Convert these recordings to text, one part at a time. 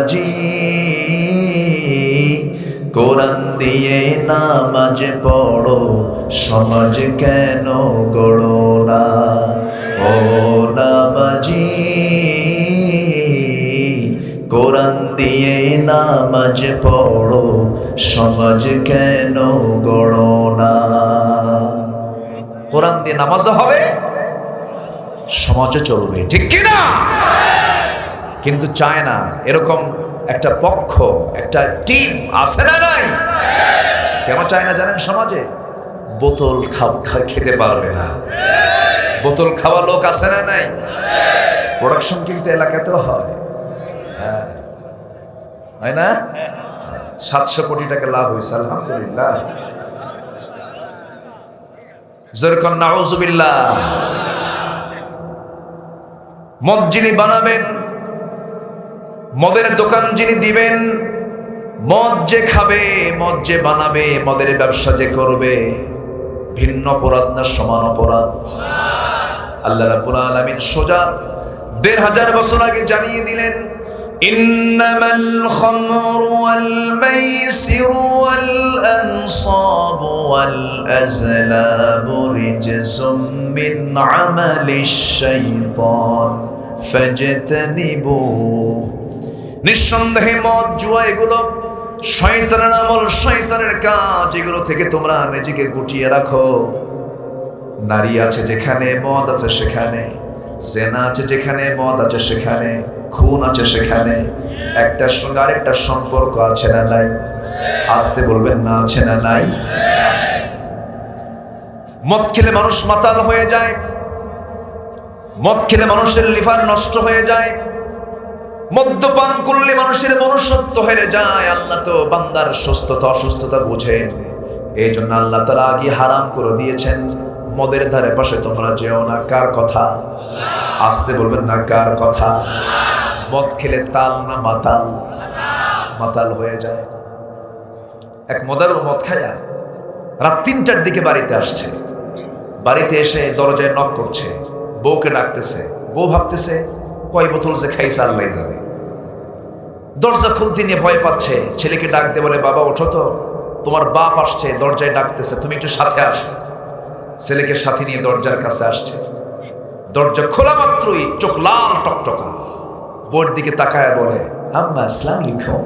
নামাজি, কোরআন দিয়ে নামাজ পড়ো, সমাজ কেন গড়ো না? ও নামাজি, কোরআন দিয়ে নামাজ পড়ো, সমাজ কেন গড়ো না? কোরআন দিয়ে নামাজও হবে, সমাজও চলবে, ঠিক কিনা? কিন্তু চায় না এরকম একটা পক্ষ, একটা টিম আছে না নাই? কেন চায় না জানেন? সমাজে বোতল খেতে পারবে না, বোতল খাওয়া লোক আছে না নাই? প্রোডাকশন কিন্তু এলাকাতেও হয়, হয় না? 700 কোটি টাকা লাভ হয়েছে, আলহামদুলিল্লাহ। যেরকম নাউজুবিল্লাহ। মদ যিনি বানাবেন, মদের দোকান যিনি দিবেন, মদ যে খাবে, মদ যে বানাবে, মদের ব্যবসা যে করবে, ভিন্ন অপরাধ না সমান অপরাধ? আল্লাহ রাব্বুল আলামিন সোজা 1500 বছর আগে জানিয়ে দিলেন, ইন্নামাল খামরু ওয়াল মাইসিরু ওয়াল আনসাবু ওয়াল আজলামু রিজসুম মিন আমালিশ শাইতান ফাজতানিবুহু। নিঃসন্দেহে মদ, জুয়া এগুলো শয়তানের আমল, শয়তানের কাজ। এগুলো থেকে তোমরা নিজেকে গুটিয়ে রাখো। নারী আছে যেখানে, মদ আছে সেখানে। জেনা আছে যেখানে, মদ আছে সেখানে। খুন আছে সেখানে। একটার সঙ্গে আরেকটার সম্পর্ক আছে না নাই? আসতে বলবেন না, আছে না নাই? মদ খেলে মানুষ মাতাল হয়ে যায়, মদ খেলে মানুষের লিভার নষ্ট হয়ে যায়, মদ্যপান করলে মানুষের মনুষ্যত্ব হেরে যায়। আল্লাহ তো বান্দার সুস্থতা অসুস্থতা বুঝেন, এই জন্য আল্লাহ তাআলা আগে হারাম করে দিয়েছেন, মদের ধারে পাশে তোমরা যেও না। কার কথা? আসতে বলবেন না, কার কথা? মদ খেলে তাল না মাতাল? মাতাল হয়ে যায়। এক মদারু মদ খায়া রাত 3টার দিকে বাড়িতে আসছে। বাড়িতে এসে দরজায় নক করছে, বউকে ডাকতেছে। বউ ভাবতেছে কয় বোতল যে খাইছে আল্লাহ জানে। দরজা খুলতে নিয়ে ভয় পাচ্ছে। ছেলেকে ডাক দিয়ে বলে, বাবা ওঠো তো, তোমার বাপ আসছে, দরজায় ডাকতেছে, তুমি একটু সাথে আসো। ছেলেকে সাথে নিয়ে দরজার কাছে আসছে। দরজা খোলা মাত্রই চোখ লাল টকটকা। বউর দিকে তাকায় বলে, আম্মা আসসালামু আলাইকুম।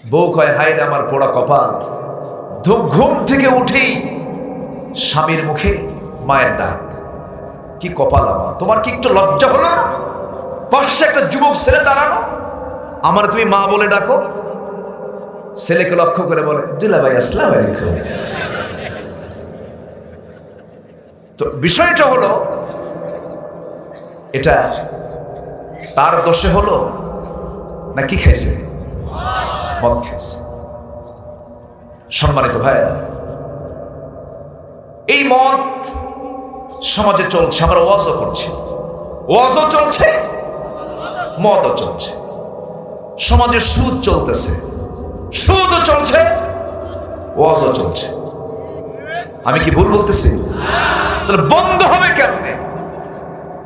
বউ কয়, হায় রে আমার পোড়া কপাল। ঘুম থেকে উঠেই স্বামীর মুখে মায়ের ডাক। কি কপাল আমার, তোমার কি একটু লজ্জা হলো না? পাশে একটা যুবক ছেলে দাঁড়ানো, আমার তুমি মা বলে ডাকো। ছেলেকে লক্ষ্য করে বলে, দুলাভাই আসসালামু আলাইকুম। তো বিষয়টা হলো, এটা তার দোষে হলো না কি খাইছে? মদ খাইছে। সম্মানিত ভাইরা, এই মদ সমাজে চলছে। আমরা ওয়াজও করছি, ওয়াজও চলছে, মদও চলছে। সমাজে সুদ চলতেছে, সুদও চলছে, ওয়াজও চলছে। আমি কি ভুল বলতেছি? তাহলে বন্ধ হবে কেমনে?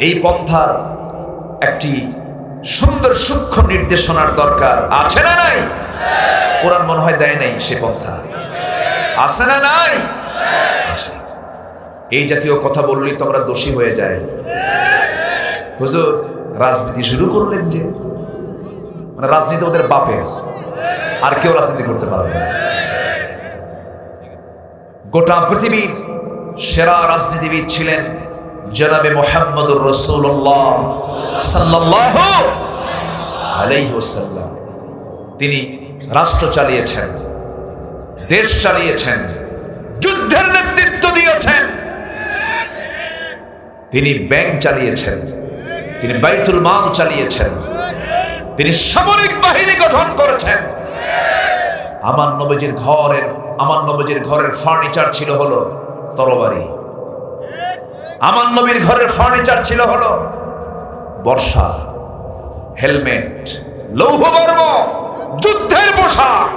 এই পন্থার একটি সুন্দর সূক্ষ্ম নির্দেশনার দরকার আছে না নাই? কোরআন মনে হয় দেয় নাই সে পন্থা, আছে না নাই? এই জাতীয় কথা বললেই তো আমরা দোষী হয়ে যাই। হুজুর রাজনীতি শুরু করলেন যে, মানে রাজনীতি ওদের বাপের, আর কেউ রাজনীতি করতে পারবে না। গোটা পৃথিবীর সেরা রাজনীতিবিদ ছিলেন জনাবে মুহাম্মদুর রাসূলুল্লাহ সাল্লাল্লাহু আলাইহি ওয়াসাল্লাম। তিনি রাষ্ট্র চালিয়েছেন, দেশ চালিয়েছেন, যুদ্ধের নেতৃত্ব দিয়েছেন, তিনি ব্যাংক চালিয়েছেন, তিনি বাইতুল মাল চালিয়েছেন, তিনি সামরিক বাহিনী গঠন করেছেন। আমার নবীজির ঘরের ফার্নিচার ছিল হলো তরবারি। আমার নবীর ঘরের ফার্নিচার ছিল হলো বর্ষা, হেলমেট, লৌহবর্ম, যুদ্ধের পোশাক।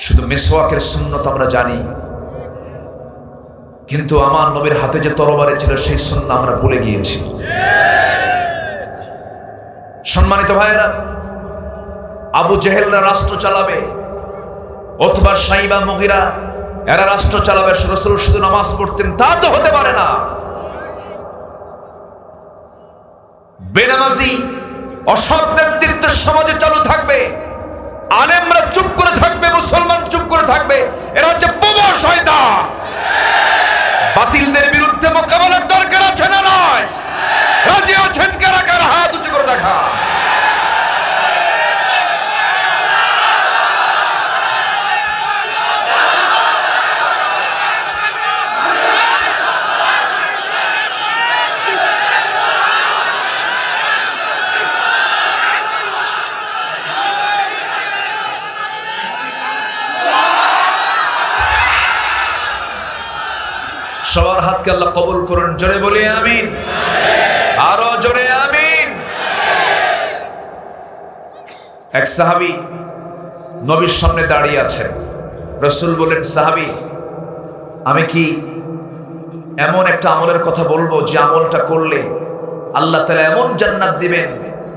শুধু মিসওয়াকের সুন্নত আমরা জানি, কিন্তু আমার নবীর হাতে যে তরবারি ছিল সেই সুন্নাহ আমরা ভুলে গিয়েছি। সম্মানিত ভাইয়েরা, আবু জেহেলরা রাষ্ট্র চালাবে, অথবা সাইবা মুগিরা এরা রাষ্ট্র চালাবে, রাসূল শুধু নামাজ পড়তেন তা তো হতে পারে না। বেনামাজি অসৎ নেতৃত্ব সমাজে চালু থাকবে, আলেমরা চুপ করে থাকবে, মুসলমান চুপ করে থাকবে, এরা হচ্ছে বোবা শয়তান। বাতিলদের বিরুদ্ধে মোকাবেলার দরকার আছে না নয়? রাজি আছেন কারা কারা? হাত উঁচু করে দেখা। সবার হাতকে আল্লাহ কবুল করুন, জোরে বলি আমিন, আরো জোরে আমিন। এক সাহাবী নবীর সামনে দাঁড়িয়ে আছেন, রাসূল বলেন, সাহাবী আমি কি এমন একটা আমলের কথা বলবো যে আমলটা করলে আল্লাহ তাআলা এমন জান্নাত দিবেন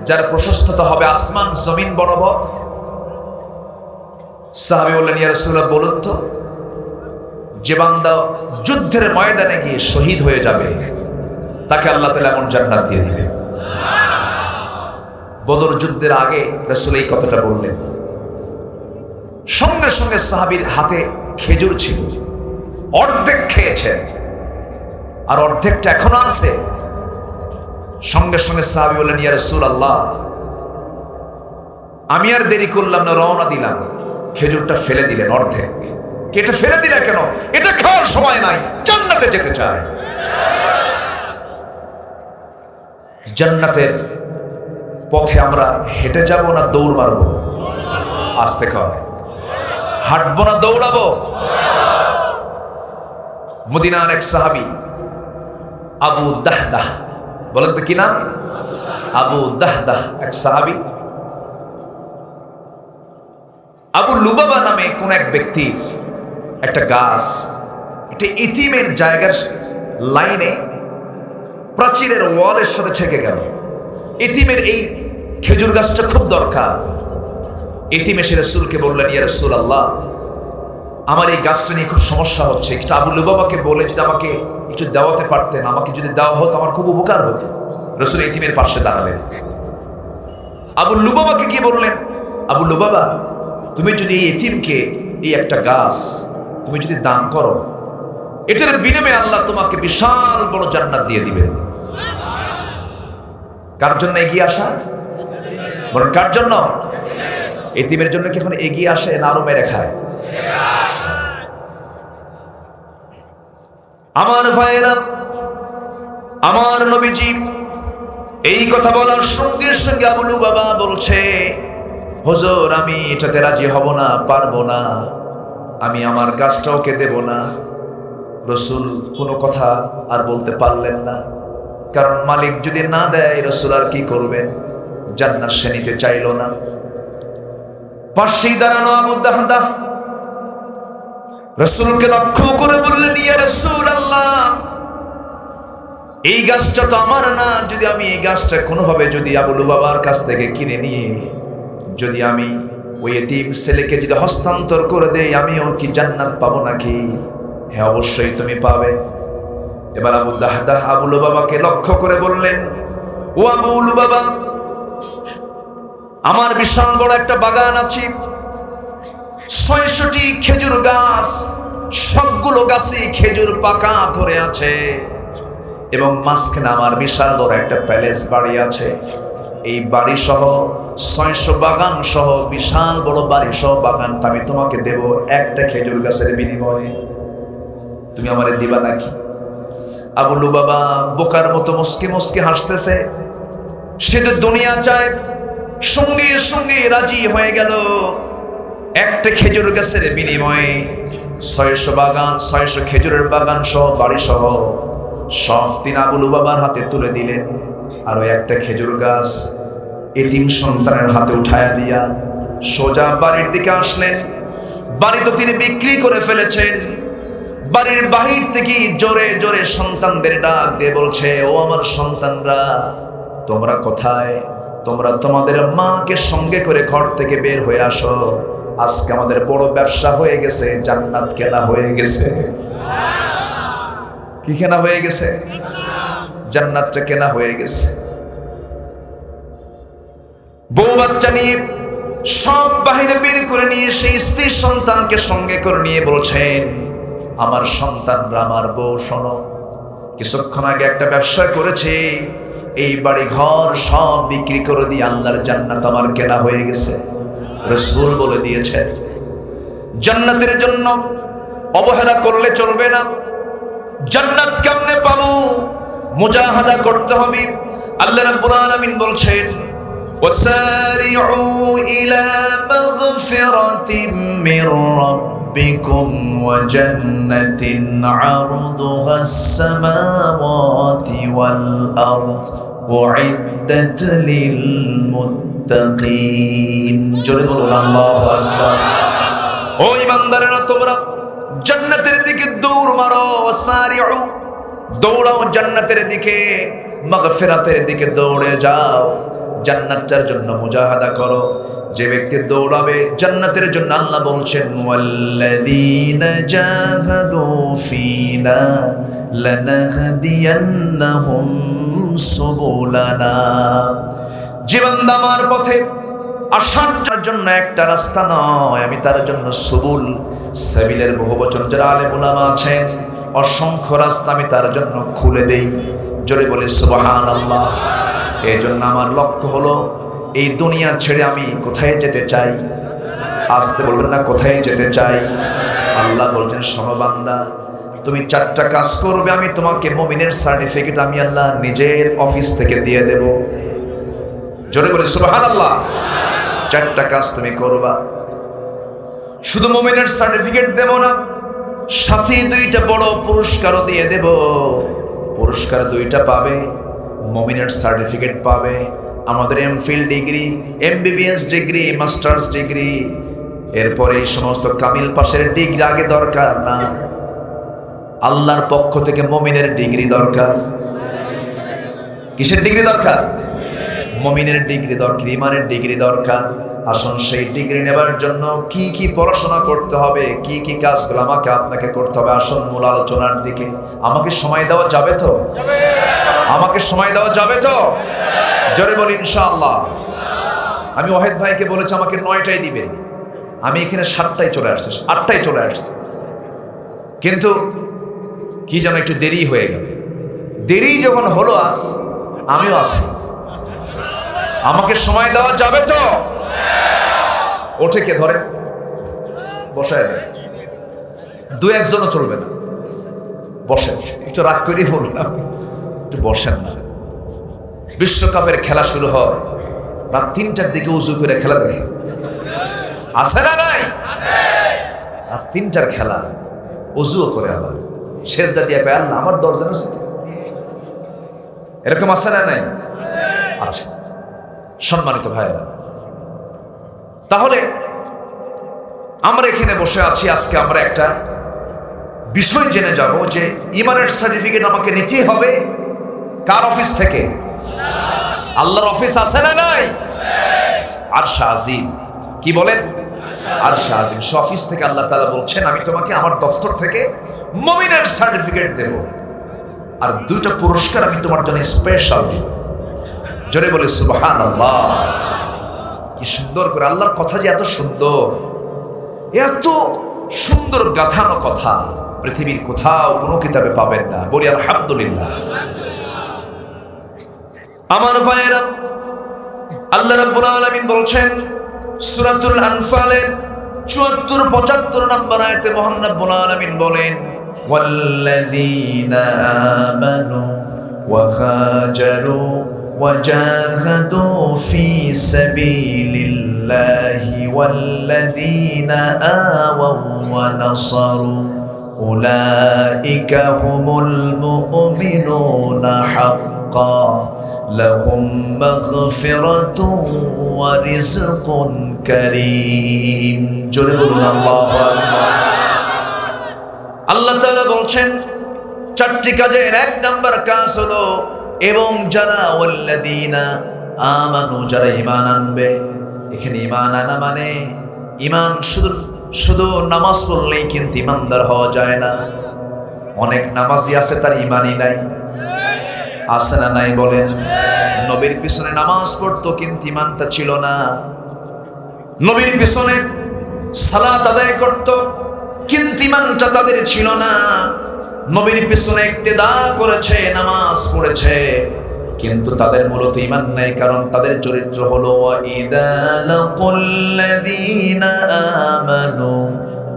যার প্রশস্ততা হবে আসমান জমিন বরাবর? সাহাবী বললেন, ইয়া রাসূলুল্লাহ বলুন তো। যে বান্দা যুদ্ধের ময়দানে গিয়ে শহীদ হয়ে যাবে তাকে আল্লাহ তাআলা এমন জান্নাত দিয়ে দিবে। বদর যুদ্ধের আগে রাসূল এই কথাটা বললেন। সঙ্গে সঙ্গে সাহাবীর হাতে খেজুর ছিল, অর্ধেক খেয়েছেন আর অর্ধেকটা এখনো আছে। সঙ্গে সঙ্গে সাহাবী বললেন, ইয়া রাসূলুল্লাহ আমি আর দেরি করলাম না, রওনা দিলাম। খেজুরটা ফেলে দিলেন অর্ধেক। এটা ফেলে দিলে কেন? এটা খাওয়ার সময় নাই, জান্নাতে যেতে চায়। জান্নাতের পথে আমরা হেঁটে যাব না দৌড় মারবো? আস্তে কর, হাঁটবো না দৌড়াবো? মদিনার এক সাহাবী আবু দাহদাহ, বলেন তো কি নাম? আবু দাহদাহ এক সাহাবী। আবু লুবাবা নামে কোন এক ব্যক্তির একটা গাছ, একটা ইতিমের জায়গার লাইনে প্রাচীরের ওয়ালের সাথে ঠেকে গেল। ইতিমের এই খেজুর গাছটা খুব দরকার। ইতিম এসে রাসূলকে বললেন, ইয়া রাসূলুল্লাহ আমার এই গাছটা নিয়ে খুব সমস্যা হচ্ছে, একটু আবু লুবাবাকে বলে যদি আমাকে একটু দেওয়াতে পারতেন, আমাকে যদি দেওয়া হতো আমার খুব উপকার হতো। রাসূল ইতিমের পাশে দাঁড়ালেন। আবু লুবাবাকে কি বললেন, আবু লুবাবা তুমি যদি এই ইতিমকে এই একটা গাছ তুমি যদি দান করো, এটার বিনিময়ে আল্লাহ তোমাকে বিশাল বড় জান্নাত দিয়ে দিবেন। কার জন্য এগিয়ে আসা? বলেন কার জন্য? ইতিমের জন্য কি এখন এগিয়ে আসে না আরো মেরে খায়? আমার ভাইয়েরা, আমার নবীজি এই কথা বলার সঙ্গে সঙ্গে আবু লুবাবা বলছে, হুজুর আমি এটাতে রাজি হব না, পারবো না, আমি আমার গাছটা ওকে দেব না। রাসূল কোনো কথা আর বলতে পারলেন না, কারণ মালিক যদি না দেয় রাসূল আর কি করবেন? জান্নাত সে নিতে চাইল না। পাশেই দাঁড়ানো আবু দাহদাহ রাসূলকে লক্ষ্য করে বললেন, ইয়া রাসূলুল্লাহ এই গাছটা তো আমার না, যদি আমি এই গাছটা কোনোভাবে যদি আবু লুবাবার কাছ থেকে কিনে নিয়ে যদি আমি ওই এতিম ছেলেকে যদি হস্তান্তর করে দেই, আমিও কি জান্নাত পাবো নাকি? হ্যাঁ অবশ্যই তুমি পাবে। এবার আবু দাহদাহ আবু লুবাবাকে লক্ষ্য করে বললেন, ও আবু লুবাবা আমার বিশাল বড় একটা বাগান আছে, ৬০০টি খেজুর গাছ, সবগুলো গাছে খেজুর পাকা ধরে আছে, এবং মাঝখানে আমার বিশাল বড় একটা প্যালেস বাড়ি আছে। এই বাড়ি সহ ৬০০ বাগান সহ বিশাল বড় বাড়ি সহ বাগানটা আমি তোমাকে দেব একটা খেজুর গাছের বিনিময়ে, তুমি আমারে দিবা নাকি? আবু লুবাবা বোকার মতো মুস্কি মুস্কি হাসতেছে, সে তো দুনিয়া চায়, সঙ্গে সঙ্গে রাজি হয়ে গেল। একটা খেজুর গাছের বিনিময়ে ৬০০ বাগান, ৬০০ খেজুরের বাগান সহ বাড়ি সহ সব তিনি আবু লুবাবার হাতে তুলে দিলেন। আর ওই একটা খেজুর গাছ এতিম সন্তানের হাতে উঠায়া দিয়া সোজা বাড়ির দিকে আসলেন। বাড়ি তো তিনি বিক্রি করে ফেলেছেন, বাড়ির বাহির থেকে জোরে জোরে সন্তানদের ডাক দিয়ে বলছে, ও আমার সন্তানরা, তোমরা কোথায়? তোমরা তোমাদের মাকে সঙ্গে করে ঘর থেকে বের হয়ে আসো। আজকে আমাদের বড় ব্যবসা হয়ে গেছে, জান্নাত কেনা হয়ে গেছে। কি কেনা হয়ে গেছে? জান্নাতটা কেনা হয়ে গেছে। বউ বাচ্চা নিয়ে সব বাহিরে বের করে নিয়ে সেই স্ত্রী সন্তানকে সঙ্গে করে নিয়ে বলছেন, আমার সন্তানরা, আমার বউ, শোনো, কিছুক্ষণ আগে একটা ব্যবসা করেছে, এই বাড়ি ঘর সব বিক্রি করে দিয়ে আল্লাহর জান্নাত আমার কেনা হয়ে গেছে। রাসূল বলে দিয়েছে, জান্নাতের জন্য অবহেলা করলে চলবে না। জান্নাত কেমনে পাবো? মুজাহাদা করতে হবে। আল্লাহ রাব্বুল আলামিন বলছেন, ওয়াসারিউ ইলা মাগফিরাতিম মির রাব্বিকুম ওয়া জান্নাতিন আরদুহাস সামাওয়াতি ওয়াল আরদ উইদ্দাত লিল মুত্তাকিন। জোরে বলুন আল্লাহু আকবার। ও ঈমানদারেরা, তোমরা জান্নাতের দিকে দৌড় মারো। ওয়াসারিউ, দৌড়াও জান্নাতের দিকে, মাগফিরাতের দিকে দৌড়ে যাও, জান্নাতের জন্য মুজাহাদা করো। যে ব্যক্তি দৌড়াবে জান্নাতের জন্য, আল্লাহ বলছেন, ওয়াল্লাযীনা জাহাদু ফীনা লানাহদিয়ান্নাহুম সুবুলানা। যে বান্দা আমার পথে আসার জন্য একটা রাস্তা নয়, আমি তার জন্য সুবুল, সাবিলের বহুবচন যারা আলেম উলামা আছেন, অসংখ্য রাস্তা আমি তার জন্য খুলে দেই। জোরে বলে সুবহানাল্লাহ। এই জন্য আমার লক্ষ্য হলো, এই দুনিয়া ছেড়ে আমি কোথায় যেতে চাই? আসতে বলবেন না, কোথায় যেতে চাই? আল্লাহ বলছেন, শোনো বান্দা, তুমি 4টা কাজ করবে, আমি তোমাকে মুমিনের সার্টিফিকেট আমি আল্লাহ নিজের অফিস থেকে দিয়ে দেব। জোরে বলে সুবহানাল্লাহ। 4টা কাজ তুমি করবা, শুধু মুমিনের সার্টিফিকেট দেব না, সাথে 2টা বড় পুরস্কারও দিয়ে দেব। পুরস্কার 2টা পাবে, মুমিনের সার্টিফিকেট পাবে। আমাদের MPhil degree, MBBS degree, masters degree, এরপরে এই সমস্ত কামিল পাশের ডিগ্রি আগে দরকার না। আল্লাহর পক্ষ থেকে মুমিনের ডিগ্রি দরকার। কিসের ডিগ্রি দরকার? মুমিনের ডিগ্রি দরকার, ঈমানের ডিগ্রি দরকার। আসুন, সেই ডিগ্রি নেবার জন্য কি কি পড়াশোনা করতে হবে, কি কি কাজগুলো আমাকে আপনাকে করতে হবে, আসুন মূল আলোচনার দিকে। আমাকে সময় দেওয়া যাবে তো? আমাকে সময় দেওয়া যাবে তো? জোরে বলি ইনশাআল্লাহ। আমি ওয়াহিদ ভাইকে বলেছি আমাকে 9টায় দিবে, আমি এখানে 7টায় চলে আসছি, 8টায় চলে আসছি, কিন্তু কি যেন একটু দেরি হয়ে গেল। দেরি যখন হলো, আমিও আসি। আমাকে সময় দেওয়া যাবে তো? ওঠে কে ধরে বসায় দেয়, 2-1জনও চলবে না। বসেন, একটু রাগ করেই বললাম, একটু বসেন না। বিশ্বকাপের খেলা শুরু হয় রাত 3টার দিকে, উজু করে খেলা দেখে, আছে না নাই? রাত 3টার খেলা, উজুও করে আবার সেজদা দিয়ে কয়, আল্লাহ আমার দরজা নসিতে। এরকম আছে না নাই? আচ্ছা সম্মানিত ভাইয়েরা, তাহলে আমরা এখানে বসে আছি, আজকে আমরা একটা বিষয় জেনে যাব যে ঈমানের সার্টিফিকেট আমাকে নিতেই হবে কার অফিস থেকে? আল্লাহর অফিস আছে না নাই? আরশ আজিম। কি বলেন? আরশ আজিম। সে অফিস থেকে আল্লাহ তাআলা বলছেন, আমি তোমাকে আমার দফতর থেকে মুমিনের সার্টিফিকেট দেব, আর 2টা পুরস্কার আমি তোমার জন্য স্পেশাল দেব। জোরে বলে সুবহানাল্লাহ। কি সুন্দর করে আল্লাহর কথা, যে এত সুন্দর, এত সুন্দর গাথানো কথা পৃথিবীর কোথাও কোনো কিতাবে পাবেন না। বলি আলহামদুলিল্লাহ। আমার ভাইয়েরা, আল্লাহ রাব্বুল আলামিন বলছেন সূরাতুল আনফালের 74-75 নম্বর আয়াতে মহান রাব্বুল আলামিন বলেন, ওয়াল্লাযীনা আমানু ওয়া হাজারু ওয়া জাহাদু ফি সাবিলিল্লাহি ওয়াল্লাযীনা আওয়াউ ওয়া নাসারু উলাইকা হুমুল মুমিনুনা হাক্কান লাহুম মাগফিরাতুন ওয়া রিজকুন কারীম। জোরে বলুন আল্লাহু আকবার। আল্লাহ তাআলা বলছেন চারটি কাজের এক নাম্বার কাজ হলো এবং যারা ওয়াল্লাযীনা আমানু, যারা ঈমান আনবে। এখানে ঈমান আনা মানে ঈমান শুধু নামাজ পড়লেই কিন্তু ঈমানদার হওয়া যায় না। অনেক নামাজি আছে তার ঈমানই নাই, আছে না নাই বলেন? নবীর পিছনে নামাজ পড়তো কিন্তু ঈমানটা ছিল না। নবীর পিছনে সালাত আদায় করত কিন্তু ঈমানটা তাদের ছিল না। নবীর পিছনে ইক্তেদা করেছে, নামাজ পড়েছে কিন্তু তাদের মূলত ঈমান নাই, কারণ তাদের চরিত্র হলো ওয়াইদা লাকুল্লাযীনা আমানু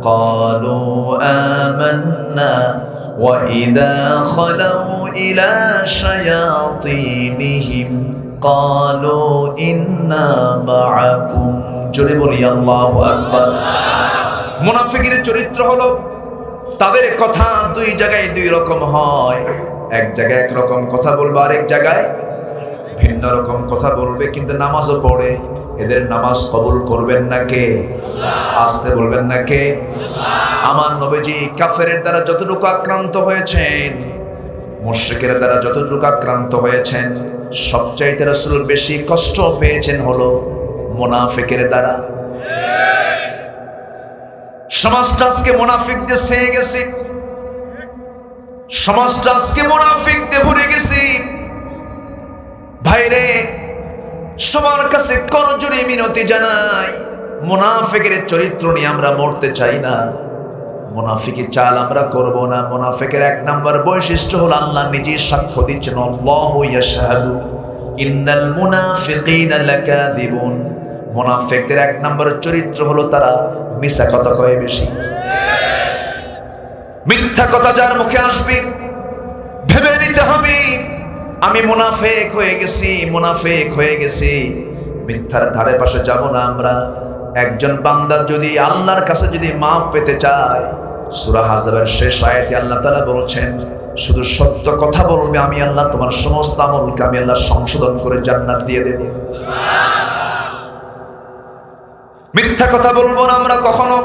ক্বালু আমান্না ওয়াইদা খালাউ ইলা শায়াতিনিহিম ক্বালু ইন্না মাআকুম। জোরে বলি আল্লাহু আকবার। মুনাফিকের চরিত্র হলো তাদের কথা দুই জায়গায় দুই রকম হয়। এক জায়গায় একরকম কথা বলবে, আরেক জায়গায় ভিন্ন রকম কথা বলবে, কিন্তু নামাজও পড়ে। এদের নামাজ কবুল করবেন না কে? আসতে বলবেন না কে? আমার নবীজি কাফেরের দ্বারা যতটুকু আক্রান্ত হয়েছেন, মুশরিকের দ্বারা যতটুকু আক্রান্ত হয়েছেন, সবচাইতে রাসূল বেশি কষ্ট পেয়েছেন হলো মুনাফিকের দ্বারা। সমাজটা আজকে মুনাফিকদের ছেয়ে গেছে, সমাজটা আজকে মুনাফিকদের ভরে গেছে। ভাইরে, সবার কাছে করজোড়ে মিনতি জানাই, মুনাফিকের চরিত্র নিয়ে আমরা মরতে চাই না, মুনাফিকি চাল আমরা করব না। মুনাফিকের এক নাম্বার বৈশিষ্ট্য হলো আল্লাহ নিজেই সাক্ষ্য দিচ্ছেন, আল্লাহু ইয়াশহাদু ইন্নাল মুনাফিকিনা লাকাযিবুন। মুনাফিকদের এক নাম্বার চরিত্র হলো তারা মিথ্যা কথা কয় বেশি। মিথ্যা কথা যার মুখে আসবে ভেবে নিতে হবে আমি মুনাফিক হয়ে গেছি, মুনাফিক হয়ে গেছি, মিথ্যার ধারে পাশে যাব না আমরা। একজন বান্দা যদি আল্লাহর কাছে যদি মাফ পেতে চায়, সূরা হাজরের শেষ আয়াতে আল্লাহ তাআলা বলছেন শুধু সত্য কথা বলবে, আমি আল্লাহ তোমার সমস্ত আমলকে আমি আল্লাহ সংশোধন করে জান্নাত দিয়ে দেব। মিথ্যা কথা বলবো না আমরা কখনো,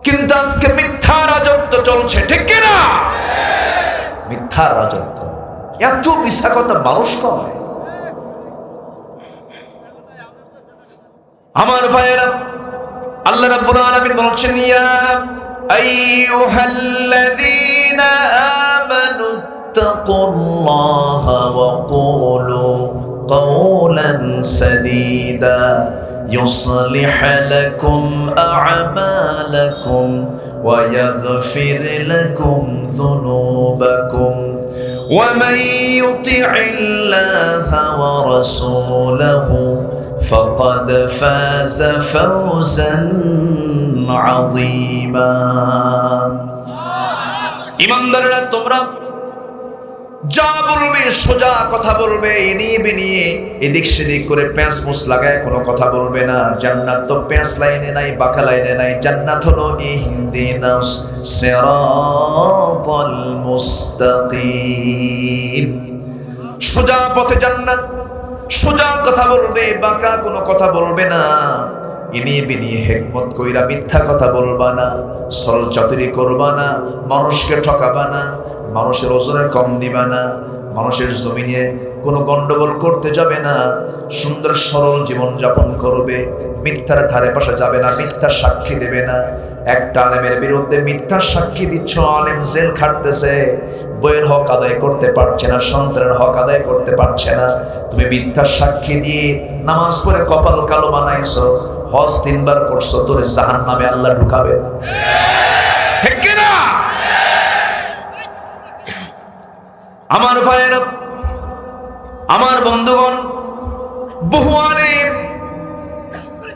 কিন্তু আজকে মিথ্যা রাজত্ব চলছে, ঠিক কিনা? মিথ্যা রাজত্ব, এত মিথ্যা কথা মানুষ কয়। আমার ভাইয়েরা, আল্লাহ রাব্বুল আলামিন বলছেন ইয়া আইয়ুহাল্লাযীনা আমানু তাকুল্লাহা ওয়া কুলু قولا سديدا يصلح لكم أعمالكم ويغفر لكم ذنوبكم ومن يطع الله ورسوله فقد فاز فوزا عظيما। ইমানদাররা তোমরা যা বলবে সোজা কথা বলবে, এনিয়ে বেনিয়ে এদিক সেদিক করে প্যাঁচ মুছ লাগায় কোনো কথা বলবে না। জান্নাত তো প্যাঁচ লাইনে নাই, বাঁকা লাইনে নাই। জান্নাত হলো ইহদিনাস সিরাতাল মুস্তাকিম, সোজা পথে জান্নাত। সোজা কথা বলবে, বাঁকা কোনো কথা বলবে না। এনিয়ে বেনিয়ে হিকমত কইরা মিথ্যা কথা বলবা না, সরল চাতুরি করবা না, মানুষকে ঠকাবা না, মানুষের ওজনে কম দিবা না, মানুষের জমিনে কোনো গন্ডগোল করতে যাবে না, সুন্দর সরল জীবন যাপন করবে, মিথ্যার ধারে পাশে যাবে না, মিথ্যা সাক্ষী দেবে না। একটা আলেমের বিরুদ্ধে মিথ্যার সাক্ষী দিচ্ছ, আলেম জেল খাটতেছে, বইয়ের হক আদায় করতে পারছে না, সন্তানের হক আদায় করতে পারছে না, তুমি মিথ্যার সাক্ষী দিয়ে নামাজ পড়ে কপাল কালো বানাইছো, হজ 3 বার করছো, তোর জাহান্নামে আল্লাহ ঢুকাবে, ঠিক কি না? আমার ভাইয়েরা, আমার বন্ধুগণ, বহু আলেম,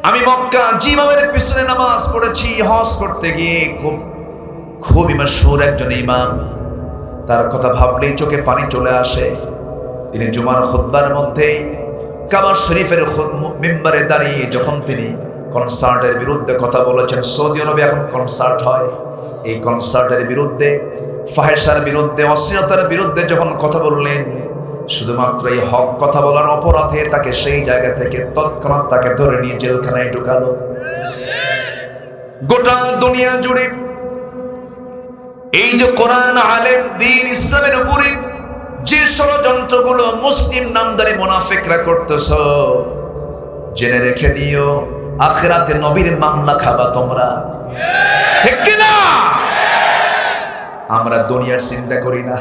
আমি মক্কা জিমামের পিছনে নামাজ পড়েছি, হজ করতে গিয়ে খুবই মাশহুর একজন ইমাম, তার কথা ভাবলেই চোখে পানি চলে আসে। তিনি জুমার খুতবার মধ্যেই কাবা শরীফের মিম্বারে দাঁড়িয়ে যখন তিনি কনসার্টের বিরুদ্ধে কথা বলেছেন, সৌদি আরবে এখন কনসার্ট হয়, এই কনসার্টের বিরুদ্ধে, ফাহেসার বিরুদ্ধে, অশ্লীলতার বিরুদ্ধে যখন কথা বললেন, শুধুমাত্র এই হক কথা বলার অপরাধে তাকে সেই জায়গা থেকে তৎক্ষণাৎ তাকে ধরে নিয়ে জেলখানায় ঢুকালো। গোটা দুনিয়া জুড়ে এই যে কোরআন, আলেম, দ্বীন, ইসলামের উপরে যে ষড়যন্ত্রগুলো মুসলিম নামদারি মুনাফিকরা করতেছ, জেনে রেখে দিও আখিরাতে নবীর মামলা খাবা তোমরা। ঠিক কি না? আমরা দুনিয়ার চিন্তা করি না।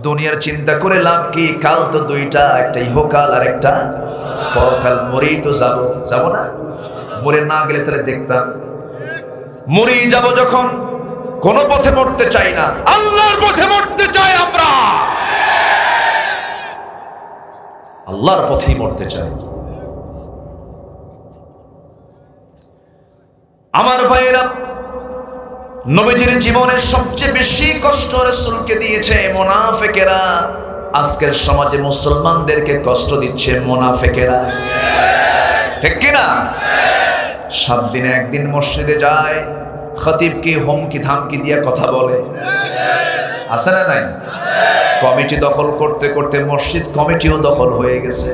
দুনিয়ার চিন্তা করে লাভ কি? কাল তো দুইটা, একটা ইহকাল আর একটা পরকাল। মরেই তো যাব না? মরে না গেলে তাহলে দেখতাম। মরেই যাব যখন, কোন পথে মরতে চাই না, আল্লাহর পথে মরতে চাই আমরা। আল্লাহর পথেই মরতে চাই। আমার ভাইয়েরা, নবীজির জীবনের সবচেয়ে বেশি কষ্ট রাসূলকে দিয়েছে মুনাফিকেরা। আজকের সমাজে মুসলমানদেরকে কষ্ট দিচ্ছে মুনাফিকেরা। ঠিক কি না? 7 দিনে একদিন মসজিদে যায়, খতিবকে হুমকি ধামকি দিয়ে কথা বলে, আছে না নাই? কমিটি দখল করতে করতে মসজিদ কমিটিও দখল হয়ে গেছে।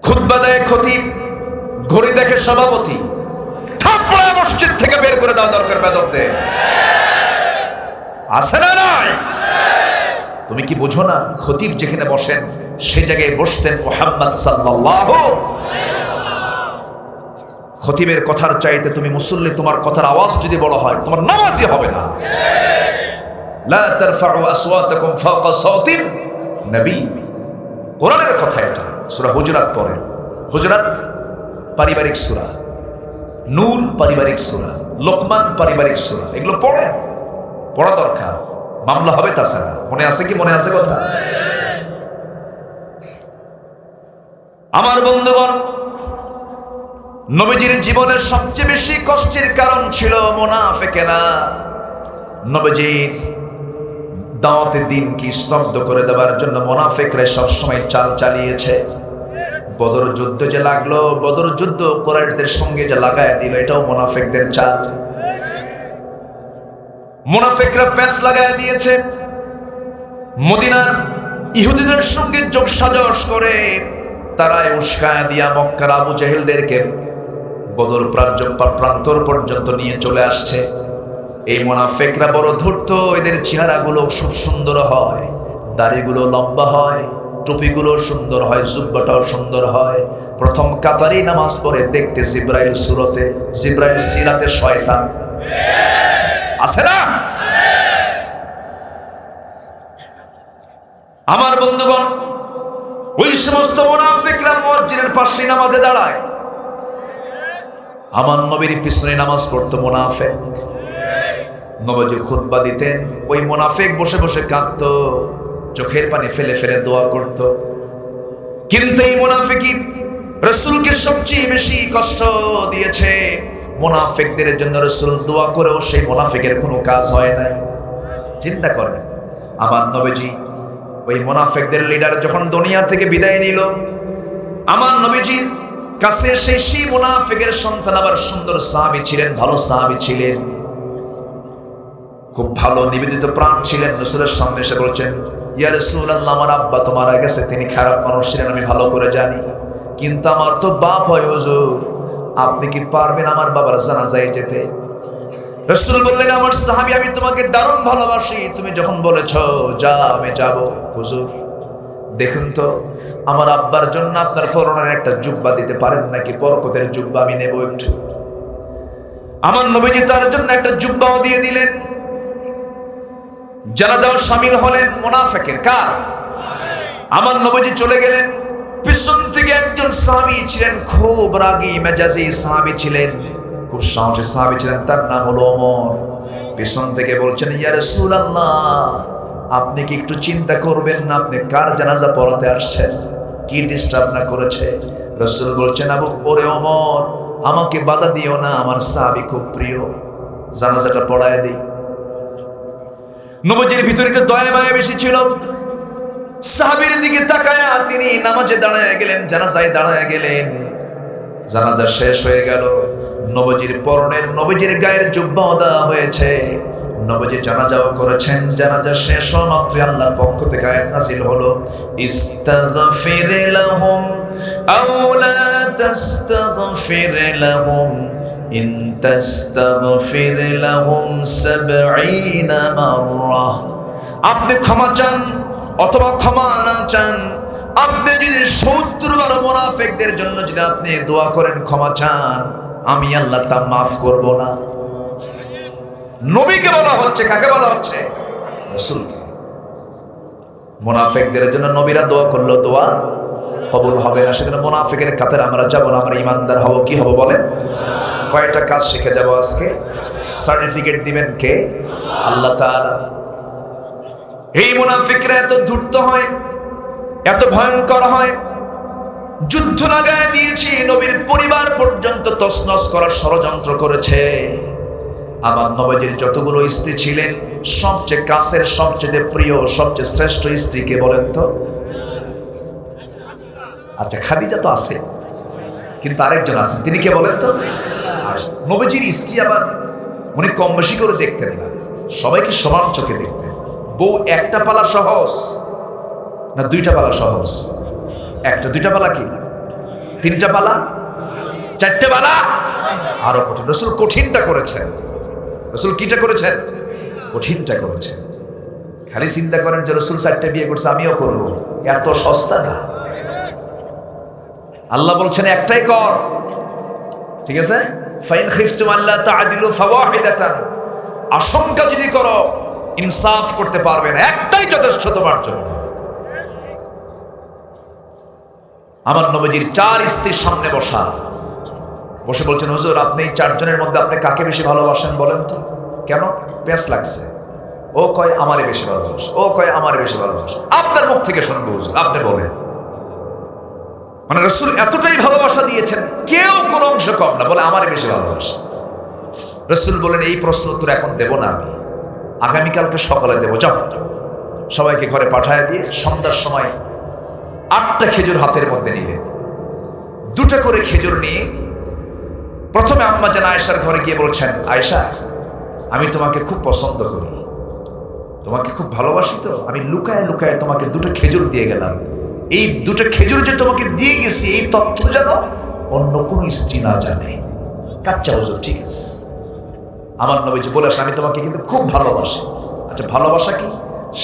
খুতবা দেয় খতিব, ঘড়ি দেখে সভাপতি, থাপড়া মসজিদ থেকে বের করে দেওয়া দরকার বেদবদের। আছে না নাই? তুমি কি বোঝো না? খতিব যেখানে বসেন সেই জায়গায় বসতেন মুহাম্মদ সাল্লাল্লাহু আলাইহি ওয়াসাল্লাম। খতিবের কথার চাইতে তুমি মুসল্লি, তোমার কথার আওয়াজ যদি বড় হয় তোমার নামাজই হবে না। লা তারফাউ আসওয়াতাকুম ফাওকা সাওতিন নবী, কোরআনের কথা এটা। সূরা হুজুরাত পড়েন। হুজুরাত পারিবারিক সূরা, নূর পারিবারিক সূরা, লোকমান পারিবারিক সূরা, এগুলো পড়েন, পড়া দরকার। মামলা হবে তাছাড়া। মনে আছে কি? মনে আছে কথা? আমার বন্ধুগণ, নবীজির জীবনের সবচেয়ে বেশি কষ্টের কারণ ছিল মুনাফিকেরা। নবীজির দাওয়াতের দিনকে স্তব্ধ করে দেওয়ার জন্য মুনাফিকরা সবসময় চাল চালিয়েছে। বদর যুদ্ধ যে লাগলো, বদর যুদ্ধ কুরাইশদের সঙ্গে যে লাগায় দিল, এটাও মুনাফিকদের চাল। মুনাফিকরা প্যাঁচ লাগায় দিয়েছে। মদিনার ইহুদিদের সঙ্গে যোগ সাজস করে তারা উস্কায়া দিয়া মক্কার আবু জাহেলদেরকে বদর প্রান্তর পর্যন্ত নিয়ে চলে আসছে। এই মুনাফিকরা বড় ধূর্ত, এদের চেহারাগুলো খুব সুন্দর হয়, দাড়িগুলো লম্বা হয়, টুপিগুলো সুন্দর হয়, জুব্বাটাও সুন্দর হয়। প্রথম কাতারি নামাজ পড়ে দেখতে জিব্রাইল সুরতে, জিব্রাইল সিরাতে শয়তান। আছে না? আমার বন্ধুগণ, ওই সমস্ত মুনাফিকরা মসজিদের পাশে নামাজে দাঁড়ায়। আমার নবীর পিছনে নামাজ পড়তো মুনাফিক। নবী খুতবা দিতেন, ওই মুনাফিক বসে বসে কাঁদতো, চোখের পানি ফেলে ফেলে দোয়া করত। কিন্তু এই মুনাফিকই রাসূলকে সবচেয়ে বেশি কষ্ট দিয়েছে। মুনাফিকদের জন্য রাসূল দোয়া করেও সেই মুনাফিকের কোনো কাজ হয় না। চিন্তা করেন, আমার নবীজি ওই মুনাফিকদের লিডার যখন দুনিয়া থেকে বিদায় নিল, আমার নবীজির কাছে সেই মুনাফিকের সন্তান আবার সুন্দর সাহাবী ছিলেন, ভালো সাহাবী ছিলেন, খুব ভালো নিবেদিত প্রাণ ছিলেন। রাসূলের সামনে এসে বলছেন, ইয়া রাসূলুল্লাহ, আমার আব্বা তো মারা গেছে, তিনি খারাপ মানুষ ছিলেন, আমি ভালো করে জানি, কিন্তু আমার তো বাপ হয় হুজুর, আপনি কি পারবেন আমার বাবার জানাজায় যেতে? রাসূল বললেন, আমার সাহাবী, আমি তোমাকে দারুণ ভালোবাসি, তুমি যখন বলেছো যা, আমি যাব। হুজুর দেখুন তো, আমার আব্বার জন্য আপনার পরনের একটা জুব্বা দিতে পারেন নাকি? বরকতের জুব্বা আমি নেব একটু। আমার নবীজি তার জন্য একটা জুব্বাও দিয়ে দিলেন। জানাজাও শামিল হলেন মুনাফিকের। কার? আমার নবীজি চলে গেলেন। পিছন থেকে একজন সাহাবী ছিলেন, খুব রাগী মেজাজি সাহাবী ছিলেন, খুব সাহসী সাহাবী ছিলেন, তার নাম হলো ওমর। পিছন থেকে বলছেন, ইয়া রাসূলুল্লাহ, আপনি কি একটু চিন্তা করবেন না, আপনি কার জানাজা পড়াতে আসছেন? কি ডিস্টার্ব না করেছে? রাসূল বলছেন, ওরে ওমর, আমাকে বাধা দিও না, আমার সাহাবী খুব প্রিয়, জানাজাটা পড়ায় দিই। নবীজির ভিতরে একটা দয়া মায়া বেশি ছিল। সাহাবীর দিকে তাকায়া তিনি নামাজে দাঁড়ায় গেলেন, জানাজায় দাঁড়ায় গেলেন। জানাজা শেষ হয়ে গেল। নবীজির পরনের, নবীজির গায়ের জুব্বা দেওয়া হয়েছে, নবীজি জানাজাও করেছেন। জানাজা শেষ হওয়া মাত্রই আল্লাহর পক্ষ থেকে আয়াত নাযিল হলো, ইস্তাগফির লাহুম আও লা তাস্তাগফির লাহুম ইন তাস্তাগফির লাহুম ৭০ মাররা, আপনি ক্ষমা চান অথবা ক্ষমা না চান, আপনি যদি ৭০ বার মুনাফিকদের জন্য যদি আপনি দোয়া করেন, ক্ষমা চান, আমি আল্লাহ তা মাফ করব না। নবীকে বলা হচ্ছে, কাকে বলা হচ্ছে? রাসূলকে। মুনাফিকদের জন্য নবীরা দোয়া করলো, দোয়া কবুল হবে না। সেজন্য মুনাফিকের কাতারে আমরা যাব না, আমরা ইমানদার হব। কি হব বলেন? কয়টা কাজ শিখে যাব আজকে। সার্টিফিকেট দিবেন কে? আল্লাহ তাআলা। এই মুনাফিকরা এত ধূর্ত হয়, এত ভয়ঙ্কর হয়, যুদ্ধ লাগায় দিয়েছে, নবীর পরিবার পর্যন্ত তছনছ করার ষড়যন্ত্র করেছে। আমার নবীজির যতগুলো স্ত্রী ছিলেন, সবচেয়ে কাছের, সবচেয়ে প্রিয়, সবচেয়ে শ্রেষ্ঠ স্ত্রী কে বলেন তো? আচ্ছা, খাদিজা তো আছে, কিন্তু আরেকজন আছেন, তিনি কে বলেন তো? নবীজির স্ত্রী আবার উনি কম বেশি করে দেখতেন না, সবাইকে সমান চোখে দেখতেন। বউ একটা পালা সহজ না দুইটা পালা সহজ? একটা, দুইটা পালা কি? তিনটা পালা, চারটে পালা আরো কঠিন। রাসূল কঠিনটা করেছেন। রাসূল কিটা করেছেন? কঠিনটা করেছেন। খালি চিন্তা করেন যে রাসূল 4টে বিয়ে করছে, আমিও করব, এত সস্তা না। আল্লাহ বলছেন একটাই কর, ঠিক আছে? ফাইন খিফতুম আল্লা তা'দিলু ফাওয়াহিদাতান, আশঙ্কা যদি করো ইনসাফ করতে পারবে না, একটাই যথেষ্ট তোমার জন্য। আমার নবীজির 4 স্ত্রীর সামনে বসে বলছেন, হুজুর আপনি 4 জনের মধ্যে আপনি কাকে বেশি ভালোবাসেন বলেন তো? কেন? পেঁচ লাগছে। ও কয় আমারে বেশি ভালোবাসে, ও কয় আমারে বেশি ভালোবাসে। আপনার মুখ থেকে শুনবো হুজুর, আপনি বলেন। মানে রাসূল এতটাই ভালোবাসা দিয়েছেন, কেউ কোনো অংশ কম না, বলে আমারে বেশি ভালোবাসে। রাসূল বলেন এই প্রশ্ন উত্তর এখন দেব না, আমি আগামীকালকে সকালে দেবো। যাও, সবাইকে ঘরে পাঠায় দিয়ে সন্ধ্যার সময় 8টা খেজুর হাতের মধ্যে নিলেন। 2টা করে খেজুর নিয়ে প্রথমে আম্মা জান আয়েশার ঘরে গিয়ে বলছেন, আয়েশা আমি তোমাকে খুব পছন্দ করি, তোমাকে খুব ভালোবাসি, তো আমি লুকায় লুকায় তোমাকে 2টা খেজুর দিয়ে গেলাম। এই 2টা খেজুর যে তোমাকে দিয়ে গেছি, এই তথ্য যেন অন্য কোনো স্ত্রী না জানে। কাচ্চা হুজুর, ঠিক আছে। আমার নবীজি বলে আসেন, আমি তোমাকে কিন্তু খুব ভালোবাসি। আচ্ছা, ভালোবাসা কি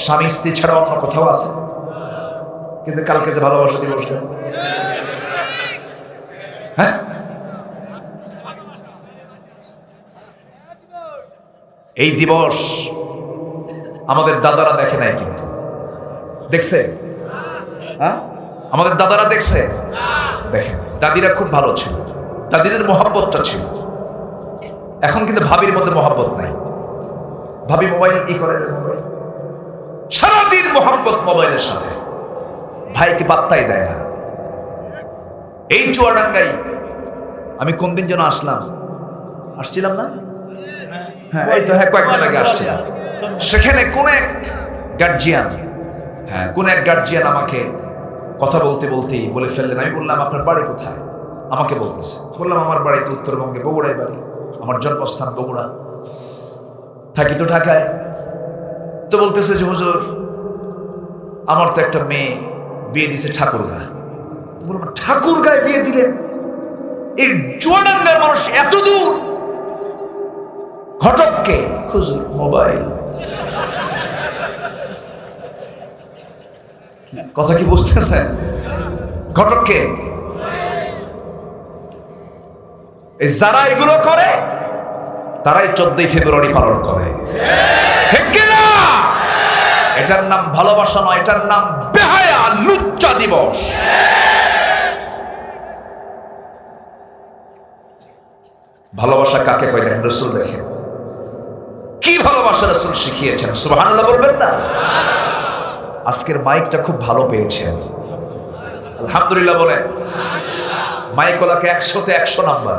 স্বামী স্ত্রী ছাড়া অন্য কোথাও আছে? কিন্তু কালকে যে ভালোবাসা দিবস, হ্যাঁ, এই দিবস আমাদের দাদারা দেখে নাই, কিন্তু দেখছে? হ্যাঁ, আমাদের দাদারা দেখছে? দেখেন, দাদিরা খুব ভালো ছিল, দাদিদের মহব্বতটা ছিল। এখন কিন্তু ভাবির মধ্যে মহব্বত নাই। ভাবি মোবাইল করে, সারাদিন মহব্বত মোবাইলের সাথে, ভাইকে পাত্তাই দেয় না। এই চুয়াডাঙ্গাই আমি কোন দিন যেন আসছিলাম না? হ্যাঁ, এই তো, হ্যাঁ, কয়েকদিন আগে আসছিলাম। সেখানে কোন এক গার্জিয়ান আমাকে কথা বলতে বলে ফেললেন। আমি বললাম আপনার বাড়ি কোথায়? আমাকে বলতেছে। বললাম আমার বাড়ি তো উত্তরবঙ্গে, বগুড়ায় বাড়ি, আমার জন্মস্থান বগুড়া, থাকি তো ঢাকায়। তো বলতেছে যে হুজুর আমার তো একটা মেয়ে বিয়ে দিছে ঠাকুরগাঁ। বললাম ঠাকুরগাঁয় বিয়ে দিলেন? এই চুয়াডাঙ্গার মানুষ এত দূর? ঘটককে খুঁজুর মোবাইল। কথা কি বুঝতেছেন? ঘটককে। যারা এগুলো করে তারাই 14ই ফেব্রুয়ারি পালন করে। ঠিক কিনা? এটার নাম ভালোবাসা নয়, এটার নাম বেহায়া লুচ্চা দিবস। ভালোবাসা কাকে কয় দেখেন, রাসূল দেখেন কি ভালোবাসা রাসূল শিখিয়েছেন। সুবহানাল্লাহ বলবেন না? আজকের মাইকটা খুব ভালো পেয়েছেন, আলহামদুলিল্লাহ বলেন। মাইকওয়ালাকে 100তে 100 নাম্বার,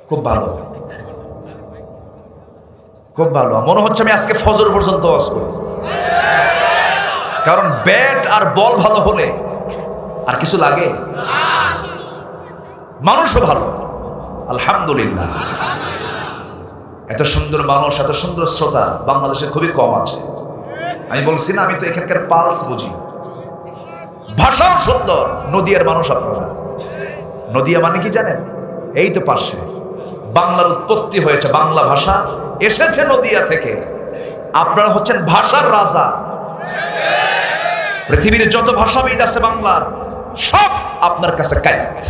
খুব ভালো, খুব ভালো। মনে হচ্ছে আমি আজকে ফজর পর্যন্ত ওয়াজ করব, কারণ ব্যাট আর বল ভালো হলে আর কিছু লাগে? মানুষও ভালো, আলহামদুলিল্লাহ। এত সুন্দর মানুষ, এত সুন্দর শ্রোতা বাংলাদেশে খুবই কম আছে। আমি বলছি না, আমি তো এখানকার পালস বুঝি। ভাষাও সুন্দর। নদিয়ার মানুষ আপনারা। নদিয়া মানে কি জানেন? এই তো পাশে। বাংলার উৎপত্তি হয়েছে, বাংলা ভাষা এসেছে নদিয়া থেকে। আপনারা হচ্ছেন ভাষার রাজা। পৃথিবীর যত ভাষাবিদ আছে বাংলার, সব আপনার কাছে কারেক্ট।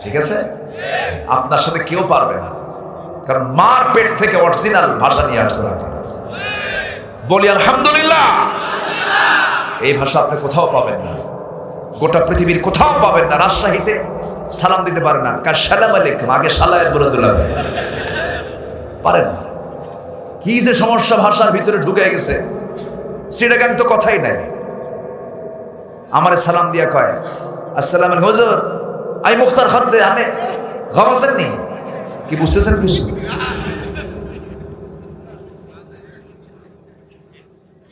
ঠিক আছে, আপনার সাথে কেউ পারবে না, কারণ মার পেট থেকে অরিজিনাল ভাষা নিয়ে আসছেন আপনারা। বলি আলহামদুলিল্লাহ। এই ভাষা আপনি কোথাও পাবেন না, গোটা পৃথিবীর কোথাও পাবেন না। রাজশাহীতে সালাম দিতে পারে না, কার সালাম আলাইকুম, আগে সালায়ের বলে দিলাম, পারেন না। কি যে সমস্যা ভাষার ভিতরে ঢুকে গেছে, সেটা কেন তো কথাই নাই। আমারে সালাম দিয়া কয় আসসালাম আলাইকুম হুজুর, আই মুখতার খাদ্দে আনে ঘামাছেন নি, কি বুঝতেছেন কিছু?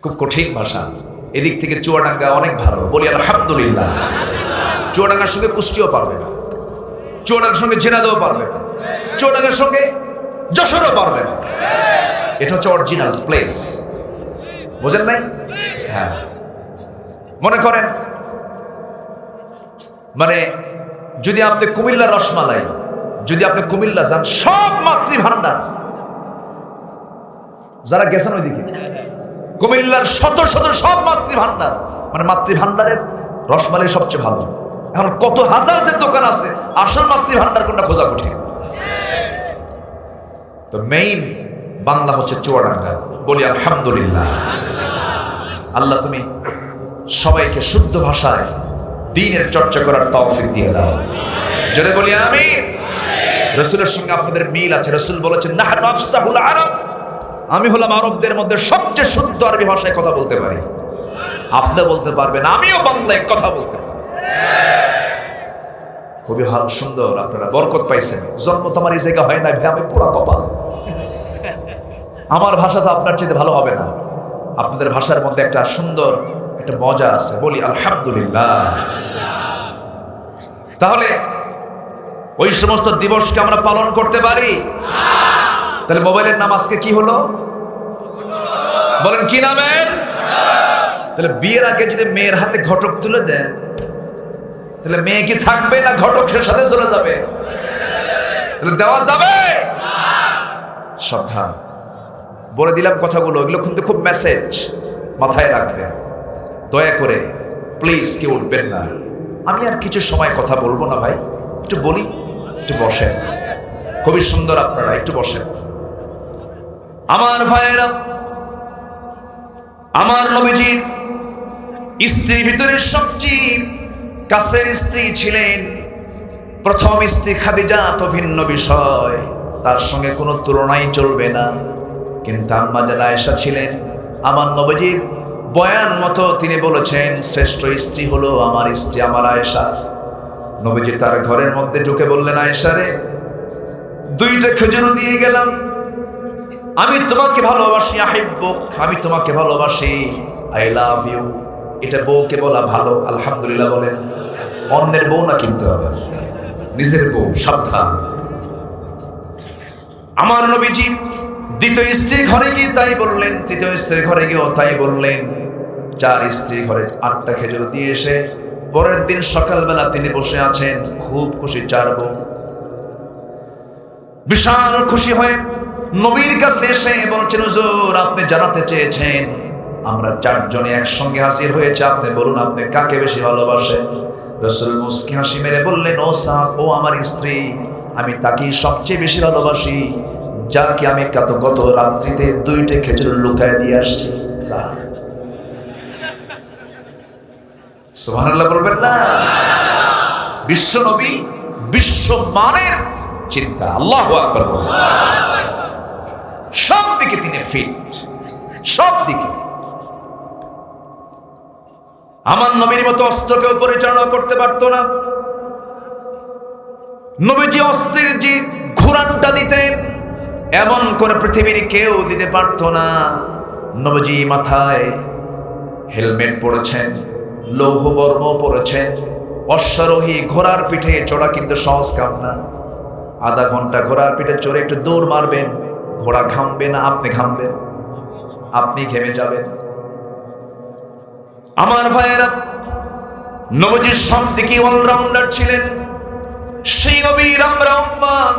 খুব কঠিন ভাষা। এদিক থেকে চুয়াডাঙ্গা অনেক ভালো, বলি আলহামদুলিল্লাহ। চুয়াডাঙ্গার সঙ্গে কুষ্টিও পারবে না, চুয়াডাঙ্গার সঙ্গে ঝিনাইদহ পারবে না, চুয়াডাঙ্গার সঙ্গে যশোরও পারবে না। এটা হচ্ছে অরিজিনাল প্লেস, বোঝেন নাই? হ্যাঁ, মনে করেন মানে যদি আপনি কুমিল্লার রসমালাই, যদি আপনি কুমিল্লা যান, সব মাতৃভান্ডার, যারা গেছেন ওইদিকে কুমিল্লার শত শত সব মাতৃভান্ডার, মানে মাতৃভান্ডারের রসমালাই সবচেয়ে ভালো। এখন কত হাজার যে দোকান আছে, আসল মাতৃভান্ডার কোনটা খোঁজা কঠিন। তো মেইন বাংলা হচ্ছে চুয়াডাঙ্গা, বলি আলহামদুলিল্লাহ। আল্লাহ তুমি সবাইকে শুদ্ধ ভাষায় দ্বীনের চর্চা করার তৌফিক দিয়ে দাও, জোরে বলি আমিন। রাসূলের সঙ্গে আপনাদের মিল আছে, রাসূল বলেছেন নাহনু আফসাহুল আরব, আমি হলাম আরবদের মধ্যে সবচেয়ে শুদ্ধ আরবি ভাষায় কথা বলতে পারি। আপনি বলতে পারবেন, আমিও বাংলায় কথা বলতে পারি। খুবই ভালো, সুন্দর, আপনারা বরকত পাইছেন। জন্ম তো আমার এই জায়গা হয় না ভাই, আমি পুরা কপাল। আমার ভাষা তো আপনার চেয়ে ভালো হবে না, আপনাদের ভাষার মধ্যে একটা সুন্দর একটা মজা আছে, বলি আলহামদুলিল্লাহ। তাহলে ওই সমস্ত দিবসকে আমরা পালন করতে পারি। তাহলে মোবাইলের নাম আজকে কি হলো বলেন, কি নামের? তাহলে বিয়ের আগে যদি মেয়ের হাতে ঘটক তুলে দেন, তাহলে মেয়ে কি থাকবে না ঘটকের সাথে চলে যাবে? তাহলে দেওয়া যাবে? সাবধান, বলে দিলাম কথাগুলো, এগুলো কিন্তু খুব মেসেজ, মাথায় রাখবেন। দয়া করে প্লিজ কেউ উঠবেন না। আমি আর কিছু সময় কথা বলবো না ভাই, একটু বলি, একটু বসেন। খুবই সুন্দর, আপনারা একটু বসেন। আমার ভাইয়েরা, আমার নবীজির স্ত্রীর ভিতরে সবচেয়ে কাছের স্ত্রী ছিলেন প্রথম স্ত্রী খাদিজা, তো ভিন্ন বিষয়, তার সঙ্গে কোনো তুলনাই চলবে না। কিন্তু আম্মা জান আয়েশা ছিলেন আমার নবীজির বয়ান মতো, তিনি বলেছেন শ্রেষ্ঠ স্ত্রী হলো আমার স্ত্রী, আমার আয়েশা। নবীজি তার ঘরের মধ্যে ঢুকে বললেন, আয়েশা রে, দুইটা খেজুর দিয়ে গেলাম, আমি তোমাকে ভালোবাসি, আহিব্বুক, আমি তোমাকে ভালোবাসি, আই লাভ ইউ। এটা বউকে বলা ভালো, আলহামদুলিল্লাহ বলেন। অন্যের বউ না কিনতে হবে, নিজের বউ, সাবধান। আমার নবীজি দ্বিতীয় স্ত্রীর ঘরে গিয়ে তাই বললেন, তৃতীয় স্ত্রীর ঘরে গিয়েও তাই বললেন। চার স্ত্রীর ঘরে 8টা খেজুর দিয়ে এসে পরের দিন সকালবেলা তিনি বসে আছেন, খুব খুশি। চার বউ বিশাল খুশি হয়ে নবীর কাছে এসে বলছেন, হুজুর আপনি জানাতে চেয়েছেন আমরা 4 জনে একসঙ্গে হাজির হয়েছে, আপনি বলুন আপনি কাকে বেশি ভালোবাসেন? রাসূল মুস্কি হাসি মেরে বললেন, ও সাহাব, ও আমার স্ত্রী, আমি তাকেই সবচেয়ে বেশি ভালোবাসি, যাকে আমি গত রাত্রিতে 2টা খেজুর লুকায় দিয়ে আসছি। সুবহানাল্লাহ বলবেন না? বিশ্ব নবী, বিশ্বমানের চিন্তা, আল্লাহু আকবার বলুন। সব দিকে তিনি ফিট, সব দিকে। আমার নবীর মতো অস্ত্রকেও পরিচালনা করতে পারতো না। নবীজি অস্ত্রের যে ঘোরানটা দিতেন, এমন করে পৃথিবীর কেউ দিতে পারতো না। নবীজি মাথায় হেলমেট পরেছেন, লৌহ বর্ম পরেছেন, অশ্বারোহী ঘোড়ার পিঠে চড়া কিন্তু সহজ কাম না। আধা ঘন্টা ঘোড়ার পিঠে চড়ে একটু দৌড় মারবেন, ঘোড়া ঘামবে না, আপনি ঘামবেন, আপনি ঘেমে যাবেন। আমার ভাইয়েরা, নবীজি সব দিকে অলরাউন্ডার ছিলেন। সেই নবীর আমরা উম্মত।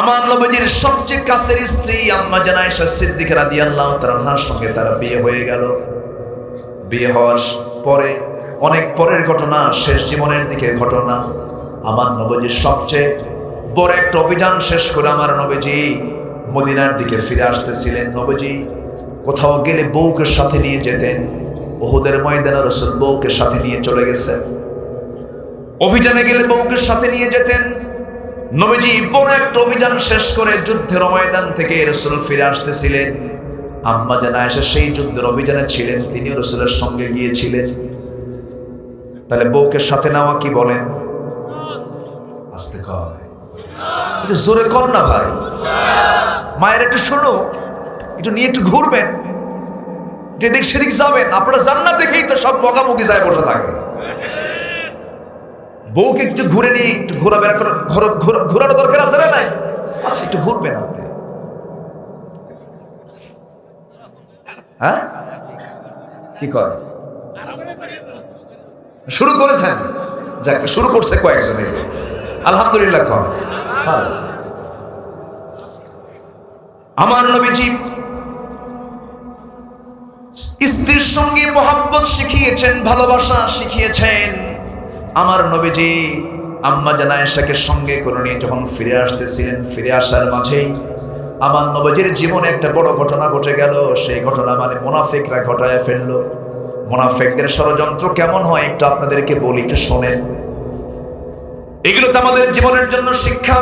আমার নবীজির সবচেয়ে কাছের স্ত্রী আম্মা জান আয়েশা সিদ্দিকা রাদিয়াল্লাহু তাআলার সঙ্গে তার বিয়ে হয়ে গেল। বিয়ে হওয়ার পরে অনেক পরের ঘটনা, শেষ জীবনের দিকে ঘটনা। আমার নবীজির সবচেয়ে বড় একটা অভিযান শেষ করে আমার নবীজি মদিনার দিকে ফিরে আসতেছিলেন। নবীজি কোথাও গেলে বউকে সাথে নিয়ে যেতেন। উহুদের ময়দানে রাসূল বউকে সাথে নিয়ে চলে গেছেন। অভিযানে গেলে বউকে সাথে নিয়ে যেতেন। নবীজি বড় একটা অভিযান শেষ করে যুদ্ধের ময়দান থেকে রাসূল ফিরে আসতেছিলেন। আম্মা জান আয়েশা সেই যুদ্ধের অভিযানে ছিলেন, তিনিও রাসূলের সঙ্গে গিয়েছিলেন। তাহলে বউকে সাথে নেওয়া কি বলেন? আস্তে কর, একটু জোরে কর না ভাই। মায়ের একটু শোনো, একটু নিয়ে একটু ঘুরবেন, এদিক সেদিক যাবেন। আপনারা জান্নাত দেখেই তো সব মগামুগি যায় বসে থাকে। বউকে একটু ঘুরে নিয়ে একটু ঘোরাবেরা করে ঘোরানো দরকার আছে না নাই? আচ্ছা একটু ঘুরবেন আপনি। হ্যাঁ কি কয়? শুরু করেছেন? যাক, শুরু করছে কয়েকজনে, আলহামদুলিল্লাহ। আমার নবীজি স্ত্রীর সঙ্গে মোহাব্বত শিখিয়েছেন, ভালোবাসা শিখিয়েছেন। আমার নবীজি আম্মা জান আয়েশাকে সঙ্গে করে নিয়ে যখন ফিরে আসতেছিলেন, ফিরে আসার মাঝেই আমার নবীজির জীবনে একটা বড় ঘটনা ঘটে গেল। সেই ঘটনা মানে মুনাফিকরা ঘটায় ফেললো। মুনাফিকদের ষড়যন্ত্র কেমন হয় একটু আপনাদেরকে বলি, একটু শোনেন। এগুলো তো আমাদের জীবনের জন্য শিক্ষা।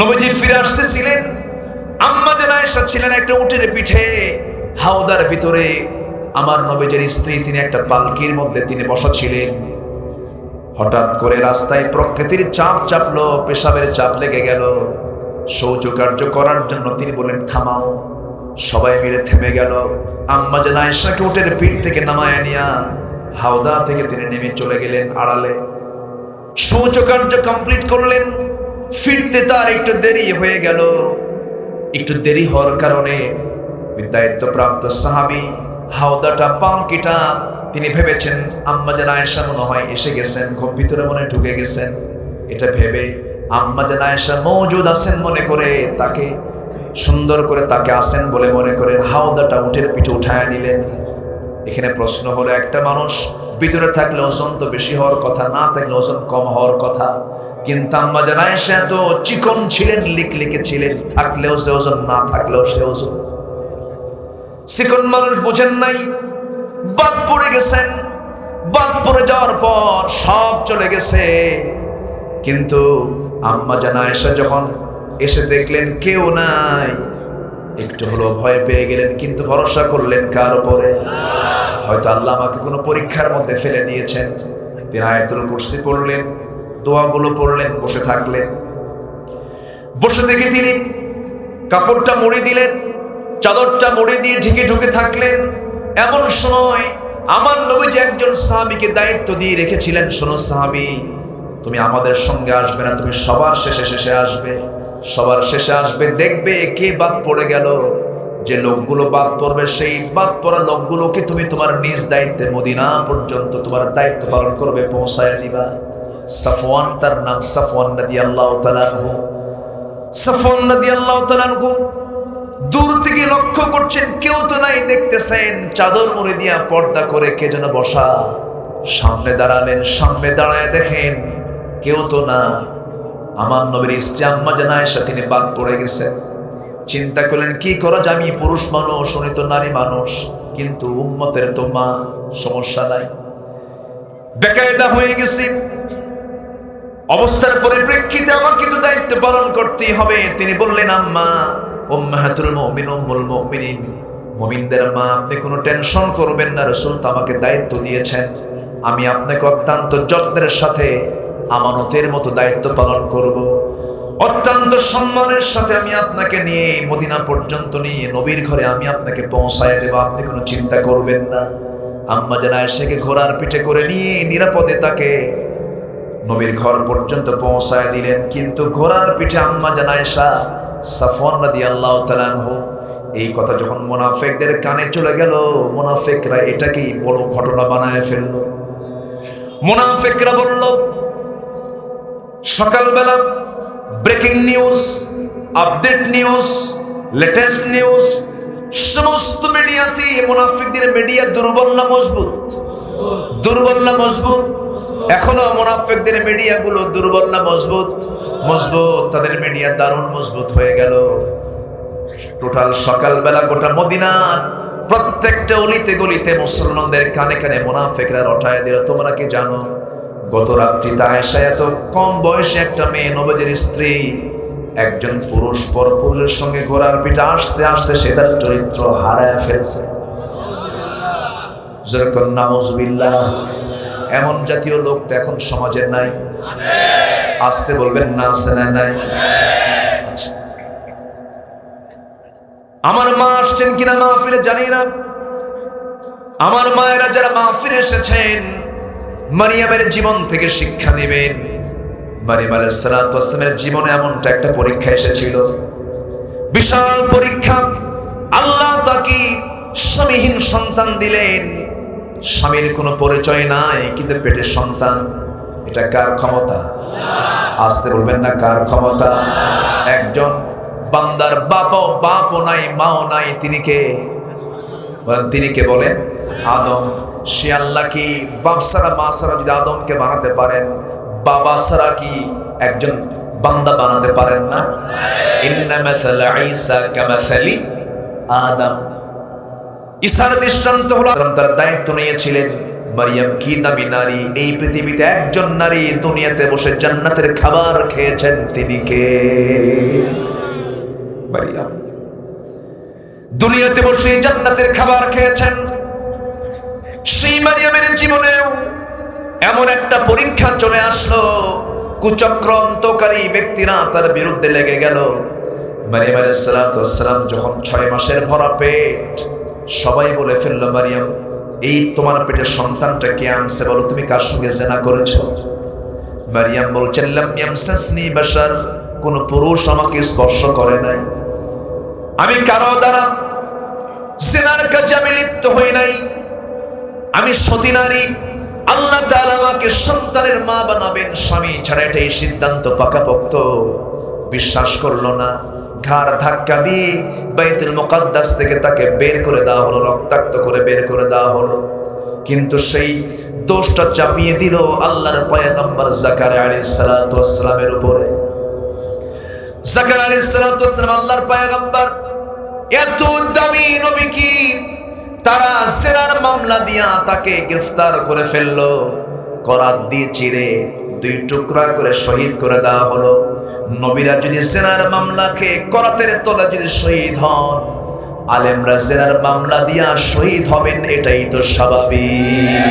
নবীজি ফিরে আসতেছিলেন, আম্মা জান আয়েশা ছিলেন একটা উটের পিঠে হাওদার ভিতরে। আমার নবীজির স্ত্রী তিনি একটা পালকির মধ্যে তিনি বসা ছিলেন। হঠাৎ করে রাস্তায় প্রকৃতির চাপ চাপলো, পেশাবের চাপ লেগে গেল। শৌচকার্য করার জন্য তিনি বলেন থামাও। সবাই মিলে থেমে গেল। আম্মা জান আয়েশাকে উটের পিঠ থেকে নামায় নিয়া হাওদা থেকে তিনি নেমে চলে গেলেন আড়ালে। শৌচকার্য কমপ্লিট করলেন। ফিরতে তার একটু দেরি হয়ে গেল। একটু দেরি হওয়ার কারণে দায়িত্বপ্রাপ্ত সাহাবী হাওদাটা পালকিটা তিনি ভেবেছেন আম্মা জান আয়েশা মনে হয় এসে গেছেন, খুব ভিতরে মনে ঢুকে গেছেন। এটা ভেবে আম্মা জান আয়েশা মওজুদ আছেন মনে করে, তাকে সুন্দর করে তাকে আসেন বলে মনে করে হাওদাটা উটের পিঠে উঠায় নিলেন। এখানে প্রশ্ন হলো, একটা মানুষ ভিতরে থাকলে ওজন তো বেশি হওয়ার কথা, না থাকলে ওজন কম হওয়ার কথা। কিন্তু আম্মা জান আয়েশা তো চিকন ছিলেন, লিকলিকে ছিলেন, থাকলেও সে ওজন, না থাকলেও সে ওজন। চিকন মানুষ বোঝেন নাই, বাদ পড়ে গেছেন। বাদ পড়ে যাওয়ার পর সব চলে গেছে। কিন্তু আম্মা জান আয়েশা যখন এসে দেখলেন কেউ নাই, একটু হলো ভয় পেয়ে গেলেন। কিন্তু ভরসা করলেন কার উপরে? হয়তো আল্লাহ আমাকে কোনো পরীক্ষার মধ্যে ফেলে দিয়েছেন। তিনি আয়াতুল কুরসি পড়লেন, দোয়াগুলো পড়লেন, বসে থাকলেন। বসে থেকে তিনি কাপড়টা মুড়ি দিলেন, চাদরটা মুড়ি দিয়ে ঢেকে ঢুকে থাকলেন। এমন সময় আমার নবীজি একজন সাহাবীকে দায়িত্ব দিয়ে রেখেছিলেন, শোনো সাহাবী, তুমি আমাদের সঙ্গে আসবে না, তুমি সবার শেষে আসবে। সবার শেষে আসবে, দেখবে কে বাদ পড়ে গেল। যে লোকগুলো বাদ পড়বে সেই বাদ পড়া লোকগুলোকে তুমি তোমার নিজ দায়িত্বে মদিনা পর্যন্ত তোমার দায়িত্ব পালন করবে, পৌঁছায় দিবা। সাফওয়ান তার নাম, সাফওয়ান রাদিয়াল্লাহু তাআলা আনহু। সাফওয়ান রাদিয়াল্লাহু তাআলা আনহু দূর থেকে লক্ষ্য করছেন কেউ তো নাই, দেখতেছেন চাদর মুড়ি দিয়া পর্দা করে কে যেন বসা। সামনে দাঁড়ালেন, সামনে দাঁড়ায় দেখেন কেউ তো না। আমার নবীর স্ত্রী আম্মা জান আয়েশা তিনি বাদ পড়ে গেছেন। চিন্তা করলেন কি করা যায়, আমি পুরুষ মানুষ, উনি তো নারী মানুষ, কিন্তু উম্মতের তো মা, সমস্যা নাই। বেকায়দা হয়ে গেছি, অবস্থার পরিপ্রেক্ষিতে আমাকে তো দায়িত্ব পালন করতেই হবে। তিনি বললেন, আম্মা উম্মাহাতুল মুমিন, উম্মুল মুমিনিন, মুমিনদের মা, আপনি কোনো টেনশন করবেন না। রাসূল তো আমাকে দায়িত্ব দিয়েছেন, আমি আপনাকে অত্যন্ত যত্নের সাথে আমানতের মতো দায়িত্ব পালন করব। অত্যন্ত সম্মানের সাথে আমি আপনাকে নিয়ে মদিনা পর্যন্ত নিয়ে নবীর ঘরে আমি আপনাকে পৌঁছায় দেব, আপনি কোনো চিন্তা করবেন না। আম্মা জান আয়েশাকে ঘোড়ার পিঠে করে নিয়ে নিরাপদে তাকে নবীর ঘর পর্যন্ত পৌঁছায় দিলেন। কিন্তু ঘোড়ার পিঠে আম্মা জান আয়েশা, সাফওয়ান রাদিয়াল্লাহু তাআলা আনহু। এই কথা যখন মুনাফিকদের কানে চলে গেল, মুনাফিকরা এটাকেই বড় ঘটনা বানায় ফেলল। মুনাফিকরা বলল, সকালবেলা breaking news, update news, latest news, সমস্ত মিডিয়াতে মুনাফিকদের মিডিয়া দুর্বল না মজবুত? দুর্বল না মজবুত? এখনো মুনাফিকদের মিডিয়াগুলো দুর্বল না মজবুত? মজবুত। তাদের মিডিয়া দারুণ মজবুত হয়ে গেল। টোটাল সকালবেলা গোটা মদিনার প্রত্যেকটা অলিতে গলিতে মুসলমানদের কানে কানে মুনাফিকরা রটায় দিল। তোমরা কি জানো গত রাত্রিতে আয়েশা এত কম বয়সে একটা মেয়ে, নবীর স্ত্রী, একজন পুরুষ পর পুরুষের সঙ্গে ঘোড়ার পিঠে আসতে আসতে সে তার চরিত্র হারায় ফেলছে। যেরকম নাউজুবিল্লাহ। এমন জাতীয় লোক তো এখন সমাজে নাই। আসতে বলবেন না, আছে না নাই? আমার মা আসছেন কিনা মাহফিলে জানি না। আমার মায়েরা যারা মাহফিলে এসেছেন মারিয়ামের জীবন থেকে শিক্ষা নেবেন। মারিয়াম আলাইহিস সালাতু ওয়াস সালামের জীবনে এমনটা একটা পরীক্ষা এসেছিল, বিশাল পরীক্ষা। আল্লাহ তাকে স্বামীহীন সন্তান দিলেন। স্বামীর কোনো পরিচয় নাই, কিন্তু পেটের সন্তান। এটা কার ক্ষমতা? আসতে বলবেন না, কার ক্ষমতা? একজন বান্দার বাপও নাই, মাও নাই, তিনি কে বলেন? তিনি কে বলেন? আদম। সে আল্লাহ কি বাপ সারা মা সারা যদি আদমকে বানাতে পারেন, বাবা সারা কি একজন বান্দা বানাতে পারেন না? ইন্না মাসালা ঈসা কামাসালি আদম। ঈসার দৃষ্টান্ত হলো তার দায়িত্ব নিয়েছিলেন। মারিয়াম কি দামি নারী! এই পৃথিবীতে একজন নারী দুনিয়াতে বসে জান্নাতের খাবার খেয়েছেন, তিনি কে? মারিয়াম। দুনিয়াতে বসে জান্নাতের খাবার খেয়েছেন। সেই মারিয়ামের জীবনেও এমন একটা পরীক্ষা চলে আসলো, কুচক্রান্তকারী ব্যক্তিরা তার বিরুদ্ধে লেগে গেল। মারিয়াম আলাইহিস সালাতু ওয়াস সালাম যখন 6 মাসের ভরা পেট, সবাই বলে ফেললো, মারিয়াম এই তোমার পেটের সন্তানটা কে আনছে বলো, তুমি কার সঙ্গে জিনা করেছো? মারিয়াম বলছেন, লাম ইয়ামসাসনি বাশার, কোন পুরুষ আমাকে স্পর্শ করে নাই, আমি কারো দ্বারা জিনার কাজে আমি লিপ্ত হই নাই, আমি সতী নারী। আল্লাহ তাআলা আমাকে সন্তানের মা বানাবেন, স্বামী ছাড়া এটাই সিদ্ধান্ত পাকাপোক্ত। বিশ্বাস করলো না, ঘাড় ধাক্কা দিয়ে বাইতুল মুকাদ্দাস থেকে তাকে বের করে দেওয়া হলো, রক্তাক্ত করে বের করে দেওয়া হলো। কিন্তু সেই দোষটা চাপিয়ে দিল আল্লাহর পয়গম্বর জাকারিয়া আলাইহিস সালাতু ওয়াস সালামের উপরে। জাকারিয়া আলাইহিস সালাতু ওয়াস সালাম আল্লাহর পয়গম্বর, এত দামি নবী কি তারা জিনার মামলা দিয়া তাকে গ্রেফতার করে ফেললো, করাত দিয়ে চিরে 2 টুকরা করে শহীদ করে দেওয়া হলো। নবীরা যদি জিনার মামলা খেয়ে করাতের তলা যদি শহীদ হন, আলেমরা জিনার মামলা দিয়া শহীদ হবেন, এটাই তো স্বাভাবিক,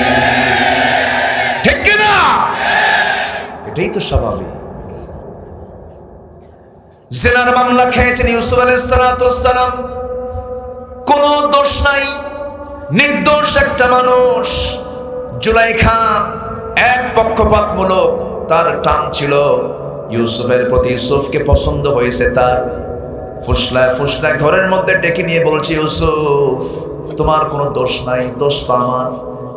ঠিক কি না? এটাই তো স্বাভাবিক। জিনার মামলা খেয়েছেন ইউসুফ আলাইহিস সালাতু ওয়াস সালাম, কোনো দোষ নাই, নির্দোষ একটা মানুষ। জুলাইখা এক পক্ষপাতমূলক তার টান ছিল ইউসুফের প্রতি, ইউসুফকে পছন্দ হয়েছে তার। ফুসলায় ফুসলায় ঘরের মধ্যে ডেকে নিয়ে বলছে, ইউসুফ তোমার কোনো দোষ নাই, দোষ তো আমার,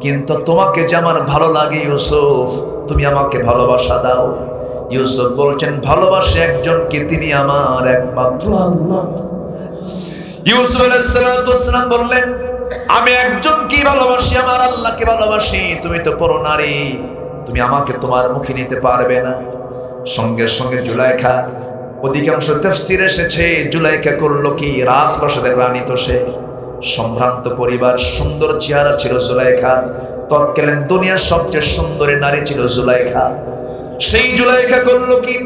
কিন্তু তোমাকে যে আমার ভালো লাগে ইউসুফ, তুমি আমাকে ভালোবাসা দাও। ইউসুফ বলছেন, ভালোবাসে একজনকে, তিনি আমার একমাত্র আল্লাহ। ইউসুফ আলাইহিস সালাতু ওয়াস সালাম বললেন, আমি একজনকে ভালোবাসি, আমার আল্লাহকে ভালোবাসি, তুমি তো পর নারী, তুমি আমাকে তোমার মুখে নিতে পারবে না। সঙ্গে সঙ্গে জুলাইখা, অধিকাংশ তাফসীর এসেছে জুলাইখা করলো কি, রাজপ্রাসাদের রানী তো সে, সম্ভ্রান্ত পরিবার, সুন্দর চেহারা ছিল জুলাইখা, তৎকালীন দুনিয়ার সবচেয়ে সুন্দরী নারী ছিল জুলাইখা। সেই জুলাইখা করলো কি,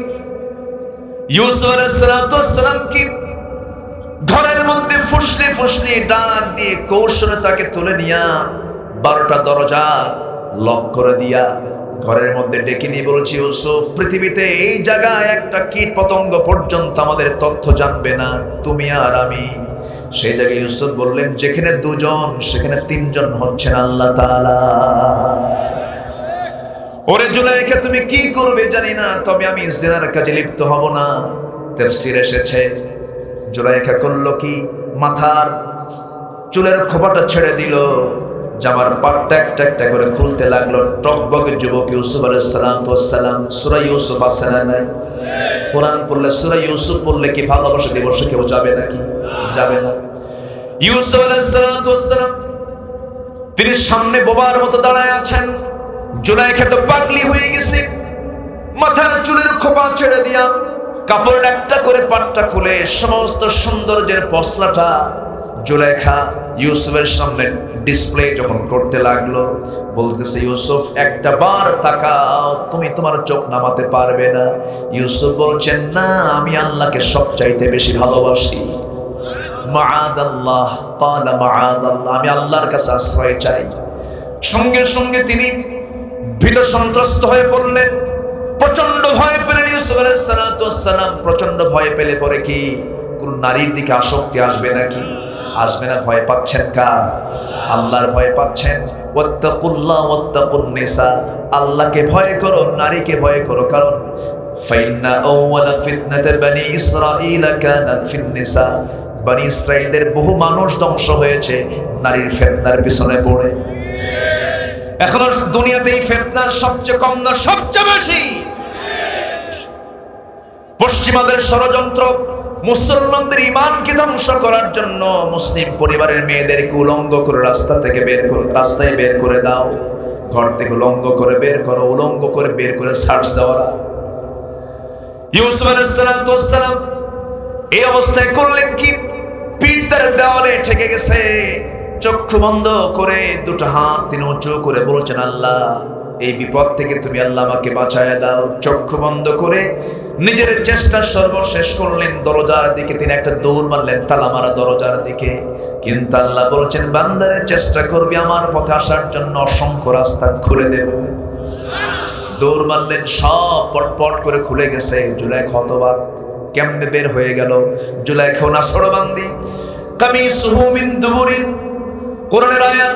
ইউসুফ আলাইহিস সালাতু ওয়াস সালাম কি ঘরের মধ্যে ফুসলে ফুসলে ডাক দিয়ে কৌশলে তাকে তুলে নিয়া 12টা দরজা লক করে দিয়া ঘরের মধ্যে ডেকে নিয়ে বলছি, ইউসুফ পৃথিবীতে এই জায়গায় একটা কীট পতঙ্গ পর্যন্ত আমাদের তথ্য জানবে না, তুমি আর আমি। সেই জায়গায় ইউসুফ বললেন, যেখানে 2 জন সেখানে 3 জন হচ্ছেন আল্লাহ তাআলা। ওরে জুলাইখা, তুমি কি করবে জানি না, তবে আমি জিনার কাজে লিপ্ত হব না। তাফসীর এসেছে জুলাইখা করলো কি, মাথার চুলের খোপাটা ছেড়ে দিল, জামার পাটটা একটা একটা করে খুলতে লাগলো। টকবকে যুবক ইউসুফ আলাইহিস সালাম, সূরা ইউসুফ আছে না নাই? কোরআন পড়লে, সূরা ইউসুফ পড়লে কি ভালোবাসা দিবসে কেউ যাবে নাকি? যাবে না। ইউসুফ আলাইহিস সালাম তিনি সামনে বোবার মতো দাঁড়ায় আছেন। জুলাইখা তো পাগলি হয়ে গেছে, মাথার চুলের খোপা ছেড়ে দিয়া কাপড় একটা করে পাটটা খুলে সমস্ত সৌন্দর্যের পসরাটা জুলাইখা ইউসুফের সামনে ডিসপ্লে যখন করতে লাগলো, বলতেছে ইউসুফ একটা বার তাকাও, তুমি তোমার চোখ নামাতে পারবে না। ইউসুফ বলছেন না, আমি আল্লাহকে সবচাইতে বেশি ভালোবাসি। মাআদাল্লাহ, ক্বালা মাআদাল্লাহ, আমি আল্লাহর কাছে আশ্রয় চাই। সঙ্গে সঙ্গে তিনি ভীত সন্ত্রস্ত হয়ে পড়লেন, প্রচন্ড ভয় পেলেন ইউসুফ আলাইহিস সালাম। প্রচন্ড ভয় পেলে পরে কি কোন নারীর দিকে আসক্তি আসবে নাকি? আসবে না। ভয় পাচ্ছেন কার? আল্লাহর ভয় পাচ্ছেন। ওয়াত্তাকুল্লাহ ওয়াত্তাকুন নিসা, আল্লাহকে ভয় করো, নারীকে ভয় করো। কারণ ফাইন্না আউওয়ালা ফিতনাতি বনি ইসরাঈল কানাত ফিন নিসা, বনি ইসরাঈলদের বহু মানুষ ধ্বংস হয়েছে নারীর ফিতনার পিছনে পড়ে। এখন দুনিয়াতে এই ফিতনার সবচেয়ে কম না সবচেয়ে বেশি। পশ্চিমাদের ষড়যন্ত্র মুসলমানদের ঈমানকে ধ্বংস করার জন্য মুসলিম পরিবারের মেয়েদেরকে উলঙ্গ করে রাস্তায় বের করে দাও, ঘর থেকে উলঙ্গ করে বের করো, উলঙ্গ করে বের করে ছাড়ছে ওরা। ইউসুফ আলাইহিস সালাম এই অবস্থায় করলেন কি? পিঠ তার দেওয়ালে ঠেকে গেছে, চক্ষু বন্ধ করে দুটো হাত তিনি উঁচু করে বলছেন, আল্লাহ এই বিপদ থেকে তুমি আল্লাহ আমাকে বাঁচায় দাও। চক্ষু বন্ধ করে নিজের চেষ্টা সর্বশেষ করলেন, দরজার দিকে তিনি একটা দৌড় মারলেন, তালা মারা দরজার দিকে। কিন্তু আল্লাহ বলছেন, বান্দারে চেষ্টা করবি আমার পথে আসার জন্য, অসংখ্য রাস্তা খুলে দেব। দৌড় মারলেন, সব পটপট করে খুলে গেছে। জুলাইখা হতবাক, কেমনে বের হয়ে গেল? জুলাইখা নাসরবান্দি, কামিসুহু মিন দুবুরিন, কোরআনের আয়াত,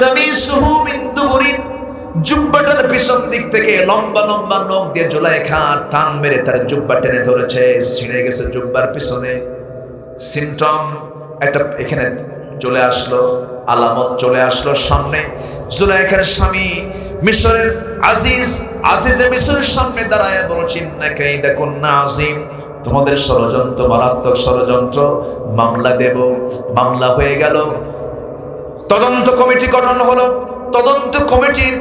কামিসুহু মিন দুবুরিন, জুব্বাটার পিছন দিক থেকে লম্বা লম্বা নখ দিয়ে জুলাইখা টান মেরে তার জুব্বা টেনে ধরেছে, ছিঁড়ে গেছে জুব্বার পিছনে। সিমটম একটা এখানে চলে আসলো, আলামত চলে আসলো সামনে। জুলাইখার স্বামী মিশরের আজিজে মিশরের সামনে দাঁড়ায় বলছেন, না কাইদাকুন্না আযীম, তোমাদের ষড়যন্ত্র মারাত্মক ষড়যন্ত্র, মামলা দেব। মামলা হয়ে গেল, তদন্ত কমিটি গঠন হলো। তদন্ত কমিটির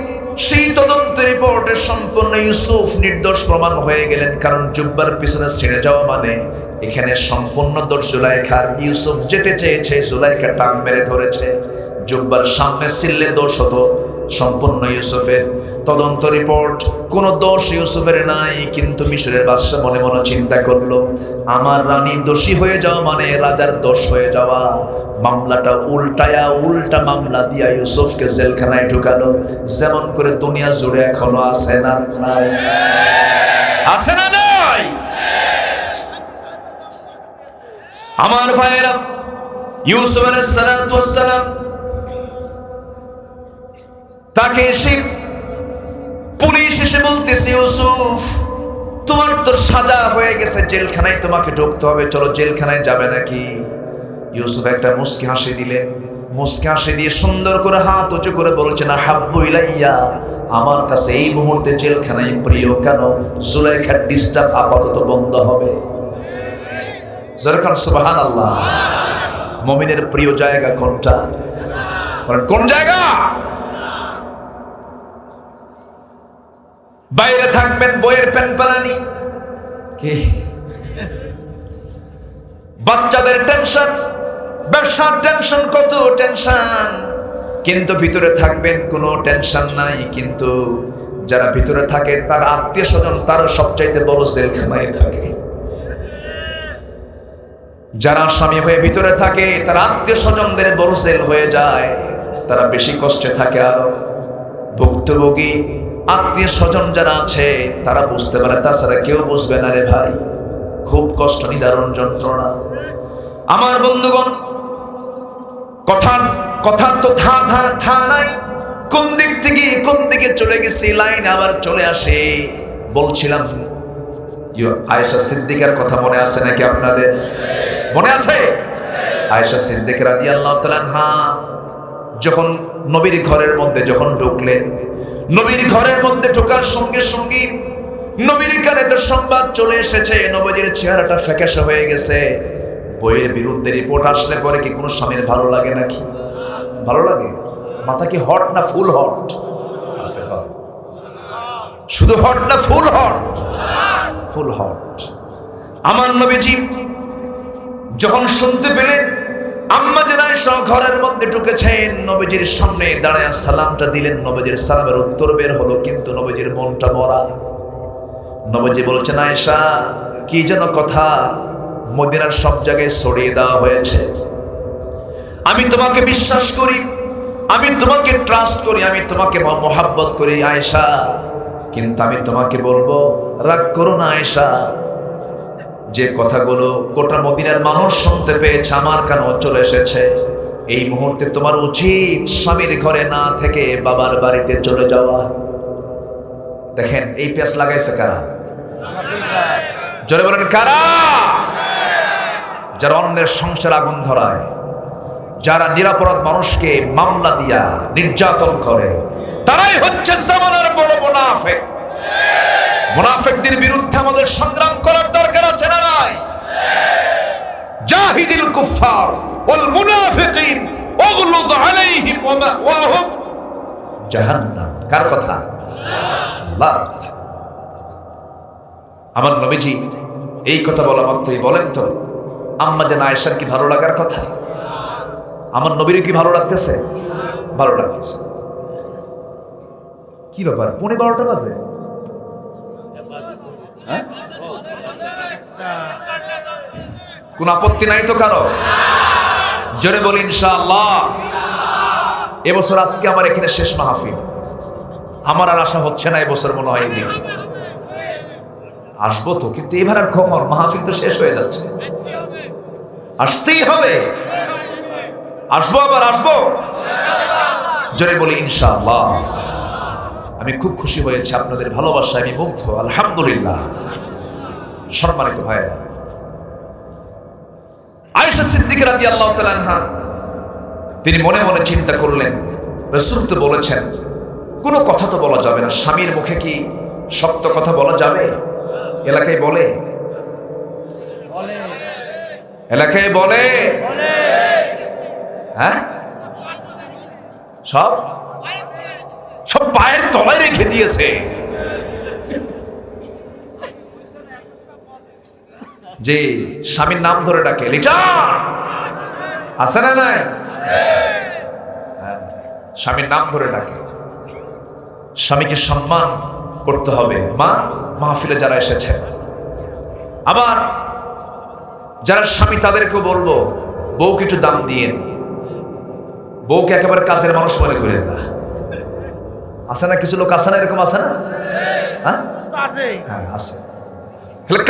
সেই তদন্ত রিপোর্টের সম্পূর্ণ ইউসুফ নির্দোষ প্রমাণ হয়ে গেলেন। কারণ জুব্বার পিছনে ছিঁড়ে যাওয়া মানে এখানে সম্পূর্ণ দোষ জুলাইখার। ইউসুফ যেতে চেয়েছে, জুলাইখা টান মেরে ধরেছে। জুব্বার সামনে ছিললে দোষ হতো সম্পূর্ণ ইউসুফের। তদন্ত রিপোর্ট কোনো দোষ ইউসুফের নাই। কিন্তু মিশরের বাদশা মনে মনে চিন্তা করলো, আমার রানী দোষী হয়ে যাওয়া মানে রাজার দোষ হয়ে যাওয়া। মামলাটা উল্টায়া উল্টা মামলা দিয়া ইউসুফকে জেলখানায় ঢুকালো। যেমন করে দুনিয়া জুড়ে এখনো আছে না নাই? আছে না নাই? আমার ভাইয়েরা, ইউসুফ আলাইহিস সালাম তাকে এসে পুলিশ এসে বলতেছে, ইউসুফ তোমার তো সাজা হয়ে গেছে, জেলখানায় তোমাকে ঢুকতে হবে, চলো জেলখানায় যাবে নাকি? ইউসুফ একটা মুস্কি হাসি দিলেন। মুস্কি হাসি দিয়ে সুন্দর করে হাত উঁচু করে বলছেন, আহাব্বু ইলাইয়া, আমার কাছে এই মুহূর্তে জেলখানায় প্রিয়। কেন? জুলাইখার ডিস্টার্ব আপাতত বন্ধ হবে। জোরে সুবহানাল্লাহ। মুমিনের প্রিয় জায়গা কোনটা? কোন জায়গা? বাইরে থাকবেন বইয়ের প্যানপালানি, কি বাচ্চাদের টেনশন, ব্যবসার টেনশন, কত টেনশন। কিন্তু ভিতরে থাকবেন কোনো টেনশন নাই। কিন্তু যারা ভিতরে থাকে তার আত্মীয় স্বজন, তারা সবচাইতে বড় জেলখানায় থাকে। যারা স্বামী হয়ে ভিতরে থাকে তার আত্মীয় স্বজনদের বড় জেল হয়ে যায়, তারা বেশি কষ্টে থাকে। আরো ভুক্তভোগী আত্মীয় স্বজন যারা আছে তারা বুঝতে পারে, তাছাড়া কেউ বুঝবে না রে ভাই। খুব কষ্ট, নিদারুণ যন্ত্রণা। আমার বন্ধুগণ, কথার তো থা নাই, কোন দিক থেকে কোন দিকে চলে গেছি, লাইন আবার চলে আসে। বলছিলাম আয়েশা সিদ্দিকার কথা মনে আছে নাকি আপনাদের? মনে আছে? আয়েশা সিদ্দিকা রাদিয়াল্লাহু তাআলা আনহা যখন নবীর ঘরের মধ্যে যখন ঢুকলেন, নবীর ঘরের মধ্যে ঢোকার সঙ্গে সঙ্গে নবীর কানে তো সংবাদ চলে এসেছে, নবীর চেহারাটা ফ্যাকাশে হয়ে গেছে। বইয়ের বিরুদ্ধে রিপোর্ট আসলে পরে কি কোনো স্বামীর ভালো লাগে নাকি? ভালো লাগে? মাথা কি হট না ফুল হট? আস্তে কর, শুধু হট না ফুল হট? ফুল হট। আমার নবীজি যখন শুনতে পেলেন আম্মা জান আয়েশা ঘরের মধ্যে ঢুকেছেন, নবীজির সামনে দাঁড়ায় সালামটা দিলেন, নবীজির সালামের উত্তর বের হলো, কিন্তু নবীজির মনটা মরা। নবীজি বলছেন, আয়েশা কি যেন কথা মদিনার সব জায়গায় ছড়িয়ে দেওয়া হয়েছে, আমি তোমাকে বিশ্বাস করি, আমি তোমাকে ট্রাস্ট করি, আমি তোমাকে মহব্বত করি আয়েশা, কিন্তু আমি তোমাকে বলবো রাগ করো না আয়েশা, যে কথাগুলো গোটা মদিনার মানুষ শুনতে পেয়েছে, আমার কানেও চলে এসেছে, এই মুহূর্তে তোমার উচিত স্বামীর ঘরে না থেকে বাবার বাড়িতে চলে যাওয়া। দেখেন এই পেঁচ লাগাইছে কারা? জোরে বলেন কারা? যারা অন্যের সংসার আগুন ধরায়, যারা নিরাপরাধ মানুষকে মামলা দিয়া নির্যাতন করে, তারাই হচ্ছে জামানার বড় মুনাফিক। মুনাফিকদের বিরুদ্ধে আমাদের সংগ্রাম করার দরকার আছে না নাই? জাহিদিল কুফার ওয়াল মুনাফিকিন ওয়াগলুয আলাইহিম ওয়া মাওয়াহুম জাহান্নাম। কার কথা? আল্লাহর কথা। আমার নবীজি এই কথা বলা মাত্রই বলেন তো আম্মা জান আয়েশার কি ভালো লাগার কথা? আমার নবীর কি ভালো লাগতেছে? ভালো লাগতেছে। কি ব্যাপার, 11:30 বাজে? কোন আপত্তি নাই তো কারো? জোরে বলি ইনশাআল্লাহ। এবছর আজকে আমার এখানে শেষ মাহফিল, আমার আর আশা হচ্ছে না এবছর মনে হয় এদিকে আসবো তো, কিন্তু এবার আর কখন, মাহফিল তো শেষ হয়ে যাচ্ছে, আসতেই হবে। আসবো, আবার আসবো। জোরে বলি ইনশাআল্লাহ। আমি খুব খুশি হয়েছি আপনাদের ভালোবাসায়, আমি মুগ্ধ, আলহামদুলিল্লাহ। সম্মানিত ভাইয়েরা, আয়েশা সিদ্দিকা রাদিয়াল্লাহু তাআলা আনহা তিনি মনে মনে চিন্তা করলেন, রাসূল তো বলেছেন কোনো কথা তো বলা যাবে না, স্বামীর মুখে কি শক্ত কথা বলা যাবে? এলাকায় বলে, এলাকায় বলে, হ্যাঁ, সব সব পায়ের তলায় রেখে দিয়েছে। যে স্বামীর নাম ধরে ডাকে, লিটন আছে না নাই? স্বামীর নাম ধরে ডাকে। স্বামীকে সম্মান করতে হবে। মা মাহফিলে যারা এসেছেন, আবার যারা স্বামী তাদেরকেও বলবো বউকে একটু দাম দিয়েন, বউকে একেবারে কাজের মানুষ মনে করেন না। আছে না কিছু লোক, আছে না এরকম? আছে না? হ্যাঁ আছে।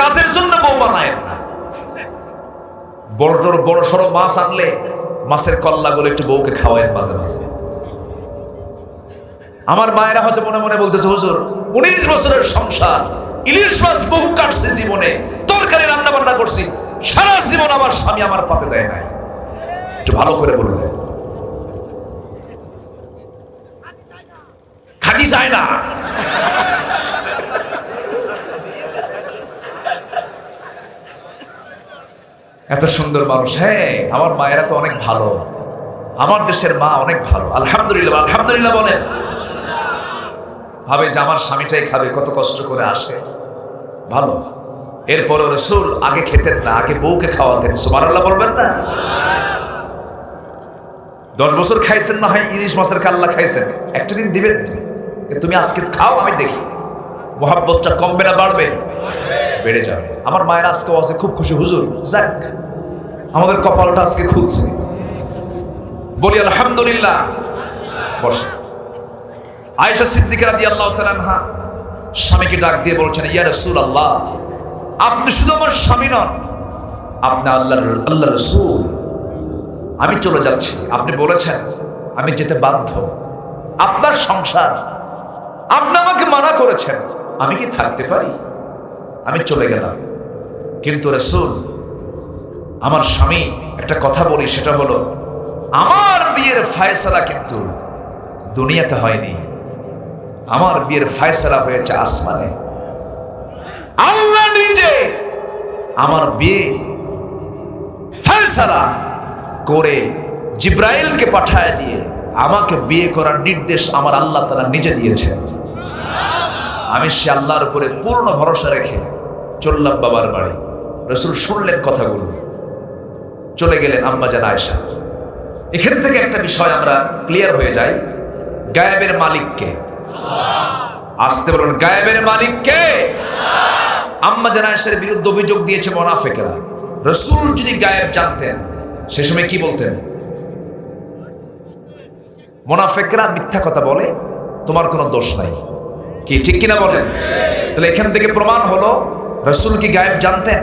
কাজের জন্য বউ বানায় না। বড় সড়ো মাছ আনলে মাছের কল্লাগুলো একটু বউকে খাওয়ায় মাঝে মাঝে। আমার মায়েরা হয়তো মনে মনে বলতেছে, হুজুর 19 বছরের সংসার, ইলিশ মাছ বহু কাটছে জীবনে, তরকারি রান্না বান্না করছি, সারা জীবন আমার স্বামী আমার পাতে দেয় নাই। একটু ভালো করে বলবে, খাদি যায় না। এত সুন্দর মানুষ। হ্যাঁ, আমার মায়েরা তো অনেক ভালো, আমার দেশের মা অনেক ভালো, আলহামদুলিল্লাহ। আলহামদুলিল্লাহ বলেন। ভাবে যে আমার স্বামীটাই খাবে, কত কষ্ট করে আসে, ভালো। এরপরে রাসূল আগে খেতেন না, আগে বউকে খাওয়াতেন। সুবহানাল্লাহ বলবেন না? 10 বছর খাইছেন না হয় ইলিশ মাছের কাল্লা খাইছেন, একটা দিন দিবেন তুমি আজকে খাও, আমি দেখি মোহাব্বতটা কমবে না বাড়বে? বেড়ে যাবে। আমার মায়ের আজকে আছে খুব খুশি, হুজুর যাক আমাদের কপালটা আজকে খুলছে, বলি আলহামদুলিল্লাহ। বসে। আয়েশা সিদ্দিকা রাদিয়াল্লাহু তাআলা আনহা স্বামীকে ডাক দিয়ে বলছেন, ইয়া রাসূলুল্লাহ, আপনি শুধু আমার স্বামী নন, আপনি আল্লাহর রাসূল। আমি চলে যাচ্ছি, আপনি বলেছেন আমি যেতে বাধ্য, আপনার সংসার, আপনি আমাকে মানা করেছেন, আমি কি থাকতে পারি? আমি চলে গেলাম। কিন্তু রাসূল, আমার স্বামী একটা কথা বলি, সেটা হলো আমার বিয়ের ফয়সালা কিন্তু দুনিয়াতে হয়নি, আমার বিয়ের ফয়সালা হয়েছে আসমানে। আল্লাহ নিজে আমার বিয়ে ফয়সালা করে জিব্রাইলকে পাঠায় দিয়ে আমাকে বিয়ে করার নির্দেশ আমার আল্লাহ তাআলা নিজে দিয়েছেন। আমি সে আল্লাহর উপরে পূর্ণ ভরসা রেখে চললাম বাবার বাড়ি। রাসূল শুনলেন কথাগুলো, চলে গেলেন আম্মা জান আয়েশা। এখান থেকে একটা বিষয় আমরা ক্লিয়ার হয়ে যাই, গায়েবের মালিক কে? আসতে বলুন, গায়েবের মালিক কে? আম্মা জান আয়েশার বিরুদ্ধে অভিযোগ দিয়েছে মুনাফিকরা। রাসূল যদি গায়েব জানতেন সে সময় কি বলতেন? মুনাফিকরা মিথ্যা কথা বলে, তোমার কোনো দোষ নাই, কি ঠিক কিনা বলেন? তাহলে এখান থেকে প্রমাণ হলো রাসূল কি গায়েব জানতেন?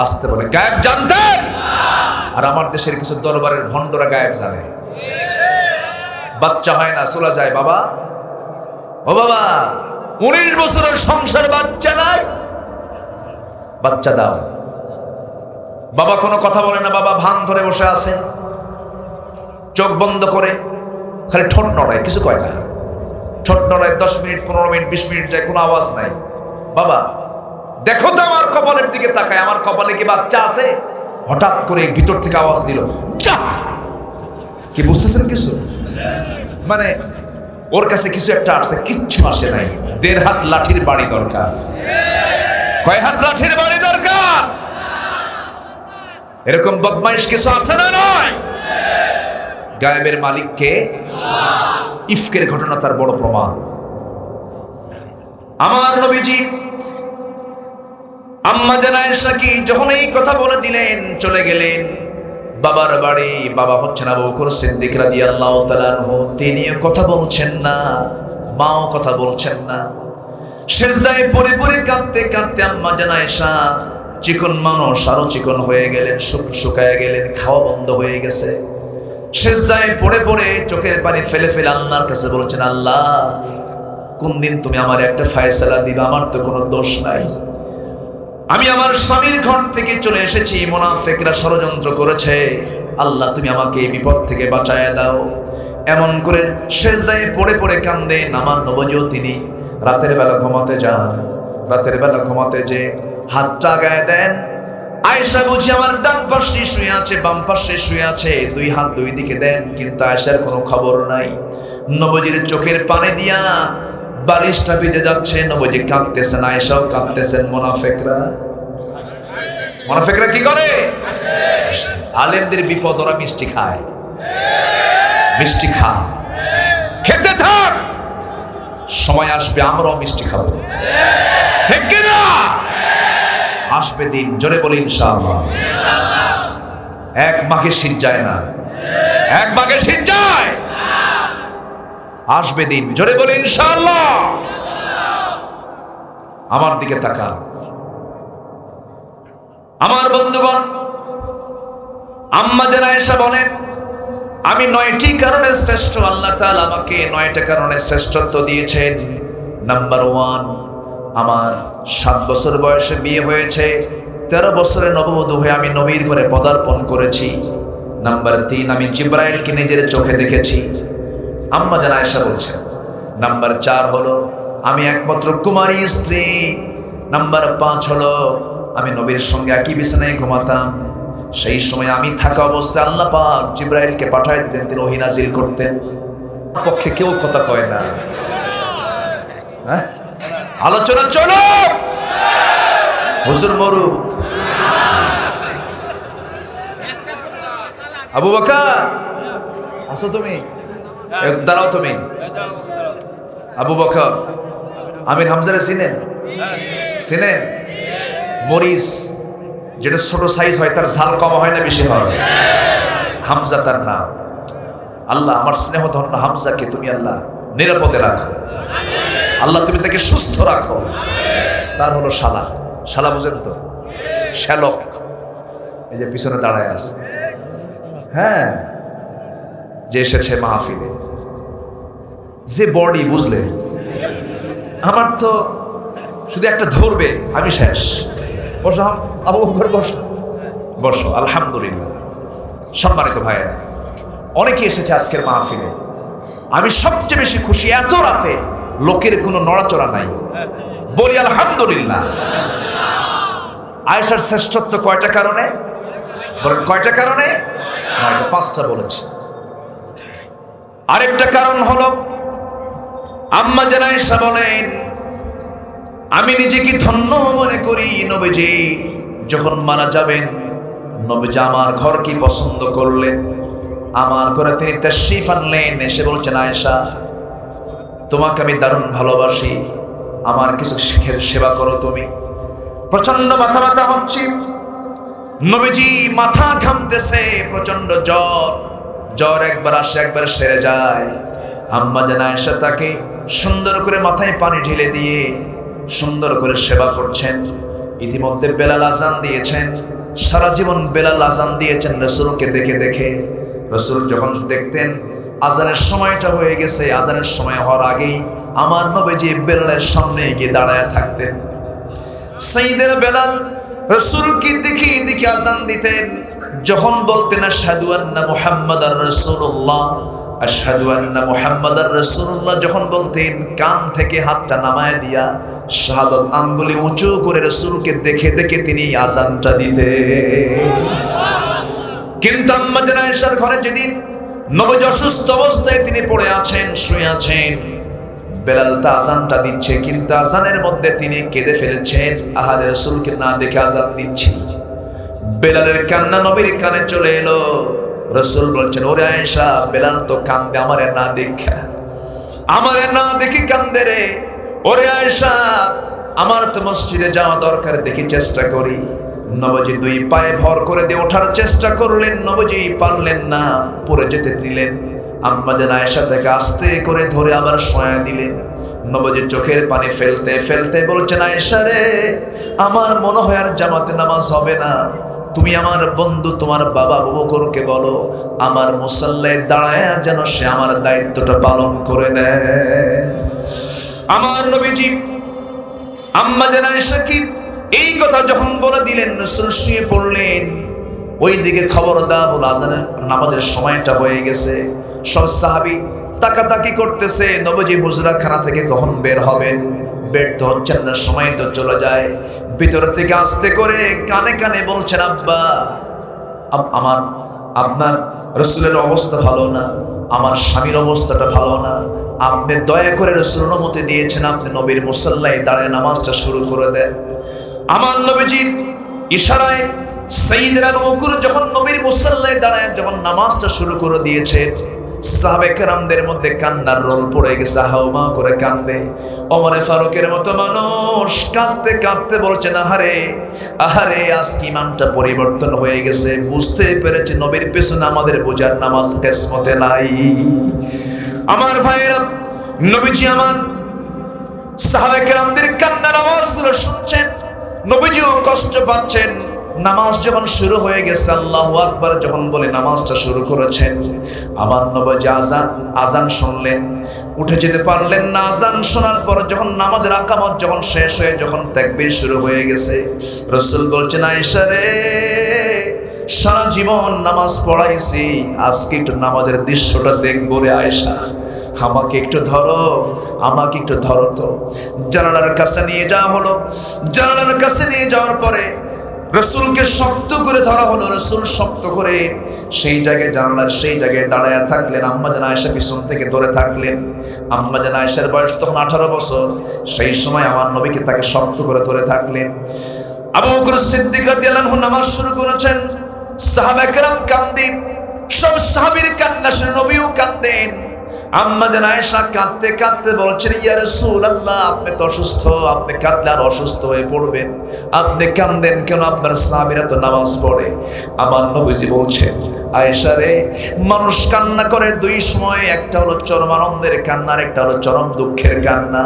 আসতে বলে, গায়েব জানতেন? আর আমার দেশের কিছু দরবারের ভণ্ডরা গায়েব জানে। বাচ্চা হয় না, চলে যায়, বাবা ও বাবা 19 বছরের সংসার, বাচ্চা নাই, বাচ্চা দাও। বাবা কোনো কথা বলে না, বাবা ভান ধরে বসে আছে, চোখ বন্ধ করে খালি ঠোঁট নড়ায়, কিছু কয় না। ঠোঁট নড়ায় 10 মিনিট 15 মিনিট 20 মিনিট যায়, কোনো আওয়াজ নাই। বাবা দেখো তো আমার কপালের দিকে তাকায়, আমার কপালে কি বাচ্চা আছে? হঠাৎ করে ভিতর থেকে আওয়াজ দিল, কি বুঝতেছেন কিছু? মানে ওর কাছে কিছু একটা আসছে, কিচ্ছু আসে নাই। 1.5 হাত লাঠির বাড়ি দরকার। কয় হাত লাঠির বাড়ি দরকার? এরকম বদমাইশ কিছু আছে না? নয়। গায়েবের মালিক কে? ইফকের ঘটনা তার বড় প্রমাণ। আমার নবীজি আম্মা জান আয়েশা কি যখন এই কথা বলে দিলেন, চলে গেলেন বাবার বাড়ি। বাবা হচ্ছেন আবু বকর সিদ্দিক রাদিয়াল্লাহু তাআলা আনহু, তিনিও কথা বলছেন না, মাও কথা বলছেন না। সেজদায় পড়ে পড়ে কাঁদতে কাঁদতে আম্মা জান আয়েশা, চিকন মানুষ আরো চিকন হয়ে গেলেন, শুকায় গেলেন, খাওয়া বন্ধ হয়ে গেছে। সেজদায় পড়ে পড়ে চোখের পানি ফেলে ফেলে আল্লাহর কাছে বলছেন, আল্লাহ কোন দিন তুমি আমার একটা ফয়সালা দিবা? আমার তো কোনো দোষ নাই, আমি আমার স্বামীর ঘর থেকে চলে এসেছি, মুনাফিকরা ষড়যন্ত্র করেছে, আল্লাহ তুমি আমাকে এই বিপদ থেকে বাঁচায় দাও। এমন করে সেজদায় পড়ে পড়ে কান্দেন। আমার নবীও তিনি রাতের বেলা ঘুমাতে যান, রাতের বেলা ঘুমাতে যে হাতটা গায়ে দেন, আয়েশা বুঝি আমার ডান পাশে শুয়ে আছে, বাম পাশে শুয়ে আছে, 2 হাত 2 দিকে দেন, কিন্তু আয়েশার কোনো খবর নাই। নবীর চোখের পানি দিয়া বালিশটা ভিজে যাচ্ছে, নবীজি কাঁদতেছেন, আয়েশাও কাঁদতেছেন। মুনাফিকরা কি করে? আলেমদের বিপদ, ওরা মিষ্টি খায়। মিষ্টি খা, খেতে থাক, সময় আসবে আমরাও মিষ্টি খাবো, ঠিক কিনা? আসবে দিন, জোরে বলি ইনশাআল্লাহ। এক মাঘে শীত যায় না, এক মাঘে শীত যায়, আসবে দিন, জোরে বলি ইনশাআল্লাহ। আমার দিকে তাকান আমার বন্ধুগণ। আম্মা জান আয়েশা বলেন, আমি 9টি কারণে শ্রেষ্ঠ, আল্লাহ তাআলা আমাকে 9টা কারণে শ্রেষ্ঠত্ব দিয়েছেন। নাম্বার 1, আমার 7 বছর বয়সে বিয়ে হয়েছে, 13 বছরে নববধূ হয়ে আমি নবীর ঘরে পদার্পণ করেছি। নাম্বার 3, আমি জিব্রাইলকে নিজের চোখে দেখেছি। আম্মা জান আয়েশা বলছেন। নাম্বার 4 হলো আমি একমাত্র কুমারী স্ত্রী। নাম্বার 5 হলো আমি নবীর সঙ্গে একই বিছানায় ঘুমাতাম। সেই সময় আমি থাকা অবস্থায় আল্লাহ পাক জিব্রাইলকে পাঠায় দিতেন, তিনি ওহী নাজিল করতেন। পক্ষে কেউ কথা কয় না, হ্যাঁ? আলোচনা চলো, হুজুর মরু। আবু বকর আসো, তুমি দাঁড়াও, তুমি আবু বকর আমির হামজারে চিনেন? চিনেন? মরিচ যেটা ছোট সাইজ হয়, তার ঝাল কম হয় না বেশি হয়? হামজা তার নাম। আল্লাহ আমার স্নেহ ধন্য হামজাকে তুমি আল্লাহ নিরাপদে রাখো, আল্লাহ তুমি তাকে সুস্থ রাখো। তার হলো শালা, শালা বুঝেন তো? শ্যালক, এই যে পিছনে দাঁড়ায় আছে, হ্যাঁ, যে এসেছে মাহফিলে, যে বডি, বুঝলেন? আমার তো শুধু একটা ধরবে, আমি শেষ। বসো আবু বকর, বসো বসো। আলহামদুলিল্লাহ। সম্মানিত ভাইয়েরা, অনেকে এসেছে আজকের মাহফিলে। আমি সবচেয়ে বেশি খুশি, এত রাতে লোকের কোনো নড়াচড়া নাই। বলি আলহামদুলিল্লাহ। আয়েশার শ্রেষ্ঠত্ব কয়টা কারণে বলেন? কয়টা কারণে? হয়তো 5টা বলেছে। আরেকটা কারণ হলো আম্মা জান আয়েশা বলেন, আমি নিজেকে ধন্য মনে করি, নবীজি যখন মারা যাবেন, নবীজি আমার ঘর কি পছন্দ করলেন, আমার ঘরে তিনি তাশরীফ আনলেন, এসে বলছেন, আয়েশা তোমাকে আমি দারুণ ভালোবাসি, আমার কিছু সেবা করো তুমি। প্রচন্ড মাথা ব্যথা হচ্ছে, নবীজি মাথা ঘামতেছে, প্রচন্ড জ্বর একবার আসে একবার সেরে যায়। আম্মা জান আয়েশা তাকে সুন্দর করে মাথায় পানি ঢেলে দিয়ে সুন্দর করে সেবা করছেন। ইতিমধ্যে বেলাল আজান দিয়েছেন, সারা জীবন বেলাল আজান দিয়েছেন রাসূলকে দেখে দেখে। রাসূল যখন দেখতেন আজানের সময়টা হয়ে গেছে, আজানের সময় হওয়ার আগেই আমার নবীজি বেলালের সামনে গিয়ে দাঁড়ায় থাকতেন। সাইয়েদনা বেলাল রাসূলকে দেখে দেখে আজান দিতেন। যখন বলতেন আশহাদু আন্না মুহাম্মাদার রাসূলুল্লাহ, আশহাদু আন্না মুহাম্মাদার রাসূলুল্লাহ যখন বলতেন, কান থেকে হাতটা নামায় দিয়া শাহাদাত আঙ্গুলি উঁচু করে রাসূলকে দেখে দেখে তিনি আজানটা দিতেন। কিন্তু আম্মা জান আয়েশার ঘরে যেদিন নবীজি অসুস্থ অবস্থায় তিনি পড়ে আছেন, শুয়ে আছেন, বেলাল তা আজানটা দিচ্ছে, কিন্তু আজানের মধ্যে তিনি কেঁদে ফেলেছেন। আহারে রাসূলকে না দেখে আজান দিচ্ছি। বেলালের কান্না নবীর কানে চলে এলো। রাসূল বলছেন, ওরে আয়েশা, বেলাল তো কান্দে আমারে না দেখে কান্দে রে। ওরে আয়েশা, আমার তো মসজিদে যাওয়া দরকার, দেখি চেষ্টা করি। নবীজি 2 পায়ে ভর করে দিয়ে ওঠার চেষ্টা করলেন, নবীজি পারলেন না, পড়ে যেতে দিলেন। আম্মা জান আয়েশা তাকে আস্তে করে ধরে আবার শোয়া দিলেন। নবীজি চোখের পানি ফেলতে ফেলতে বলছেন, আয়েশা রে, আমার মনে হয় আর জামাতে নামাজ হবে না, তুমি আমার বন্ধু তোমার বাবা আবু বকরকে বলো আমার মুসাল্লায় দাঁড়ায় যেন সে আমার দায়িত্বটা পালন করে নেয়। আমার নবীজি আম্মা জান আয়েশা কি এই কথা যখন বলে দিলেন, রাসূল শুয়ে পড়লেন। ওইদিকে খবর দেওয়া হলো আজানের নামাজের সময়টা হয়ে গেছে। সব সাহাবী তাকাতাকি করতেছে, নবীজি হুজরাখানা থেকে কখন বের হবেন, বের তো হচ্ছেন না, সময় তো চলে যায়। ভিতর থেকে আস্তে করে কানে কানে বলছেন, আব্বা আপনার রাসূলের অবস্থা ভালো না, আমার স্বামীর অবস্থাটা ভালো না, আপনি দয়া করে রাসূল অনুমতি দিয়েছেন, আপনি নবীর মুসাল্লায় দাঁড়ায় নামাজটা শুরু করে দেন। আমার নবীজির ইশারায় সাইয়েদনা আবু বকর যখন নবীর মুসাল্লায় দাঁড়ায় যখন নামাজটা শুরু করে দিয়েছে, সাহাবে কেরামদের মধ্যে কান্নার রোল পড়ে গেছে, হাউমা করে কান্দে। ওমরে ফারুকের মতো মানুষ কাঁদতে কাঁদতে বলছেন, আহারে আহারে, আজকে ইমানটা পরিবর্তন হয়ে গেছে, বুঝতে পেরেছে নবীর পেছনে আমাদের বোঝার নামাজ কিসমতে নাই। আমার ভাইয়েরা, নবীজি আমার সাহাবে কেরামদের কান্নার আওয়াজগুলো শুনছেন, নবীজিও কষ্ট পাচ্ছেন। নামাজ যখন শুরু হয়ে গেছে, আল্লাহু আকবার যখন বলে নামাজটা শুরু করেছেন, আমার নবীজি আজান শুনলেন, উঠে যেতে পারলেন না। আজান শোনার পর যখন নামাজের আকামত যখন শেষ হয়ে যখন তাকবীর শুরু হয়ে গেছে, রাসূল বলছেন, আয়েশা রে, সারা জীবন নামাজ পড়াইছি, আজকে একটু নামাজের দৃশ্যটা দেখবো রে আয়েশা, আমাকে একটু ধরো তো। জানালার কাছে নিয়ে যাওয়া হলো। জানালার কাছে নিয়ে যাওয়ার পরে রাসূলকে শক্ত করে ধরা হলো। রাসূল শক্ত করে সেই জায়গায় দাঁড়ায় থাকলেন। আম্মা জান আয়েশা পিছন থেকে ধরে থাকলেন। আম্মা জান আয়েশার বয়স তখন 18 বছর। সেই সময় আমার নবীকে তাকে শক্ত করে ধরে থাকলেন। আবু বকর সিদ্দিক রাদিয়াল্লাহু আনহু নামাজ শুরু করেছেন। সাহাবা কেরাম কান্দেন, সব সাহাবীর কান্না শুনে নবীও কান্দেন। আম্মা জান আয়েশা কাঁদতে কাঁদতে বলছেন, ইয়া রাসূলুল্লাহ, আপনি তো অসুস্থ, আপনি কাঁদলে আর অসুস্থ হয়ে পড়বেন, আপনি কাঁদেন কেন? আপনার সাহাবীরা তো নামাজ পড়ে। আমার নবীজি বলছেন, আয়েশা রে, মানুষ কান্না করে 2 সময়, একটা হলো চরম আনন্দের কান্না, একটা হলো চরম দুঃখের কান্না।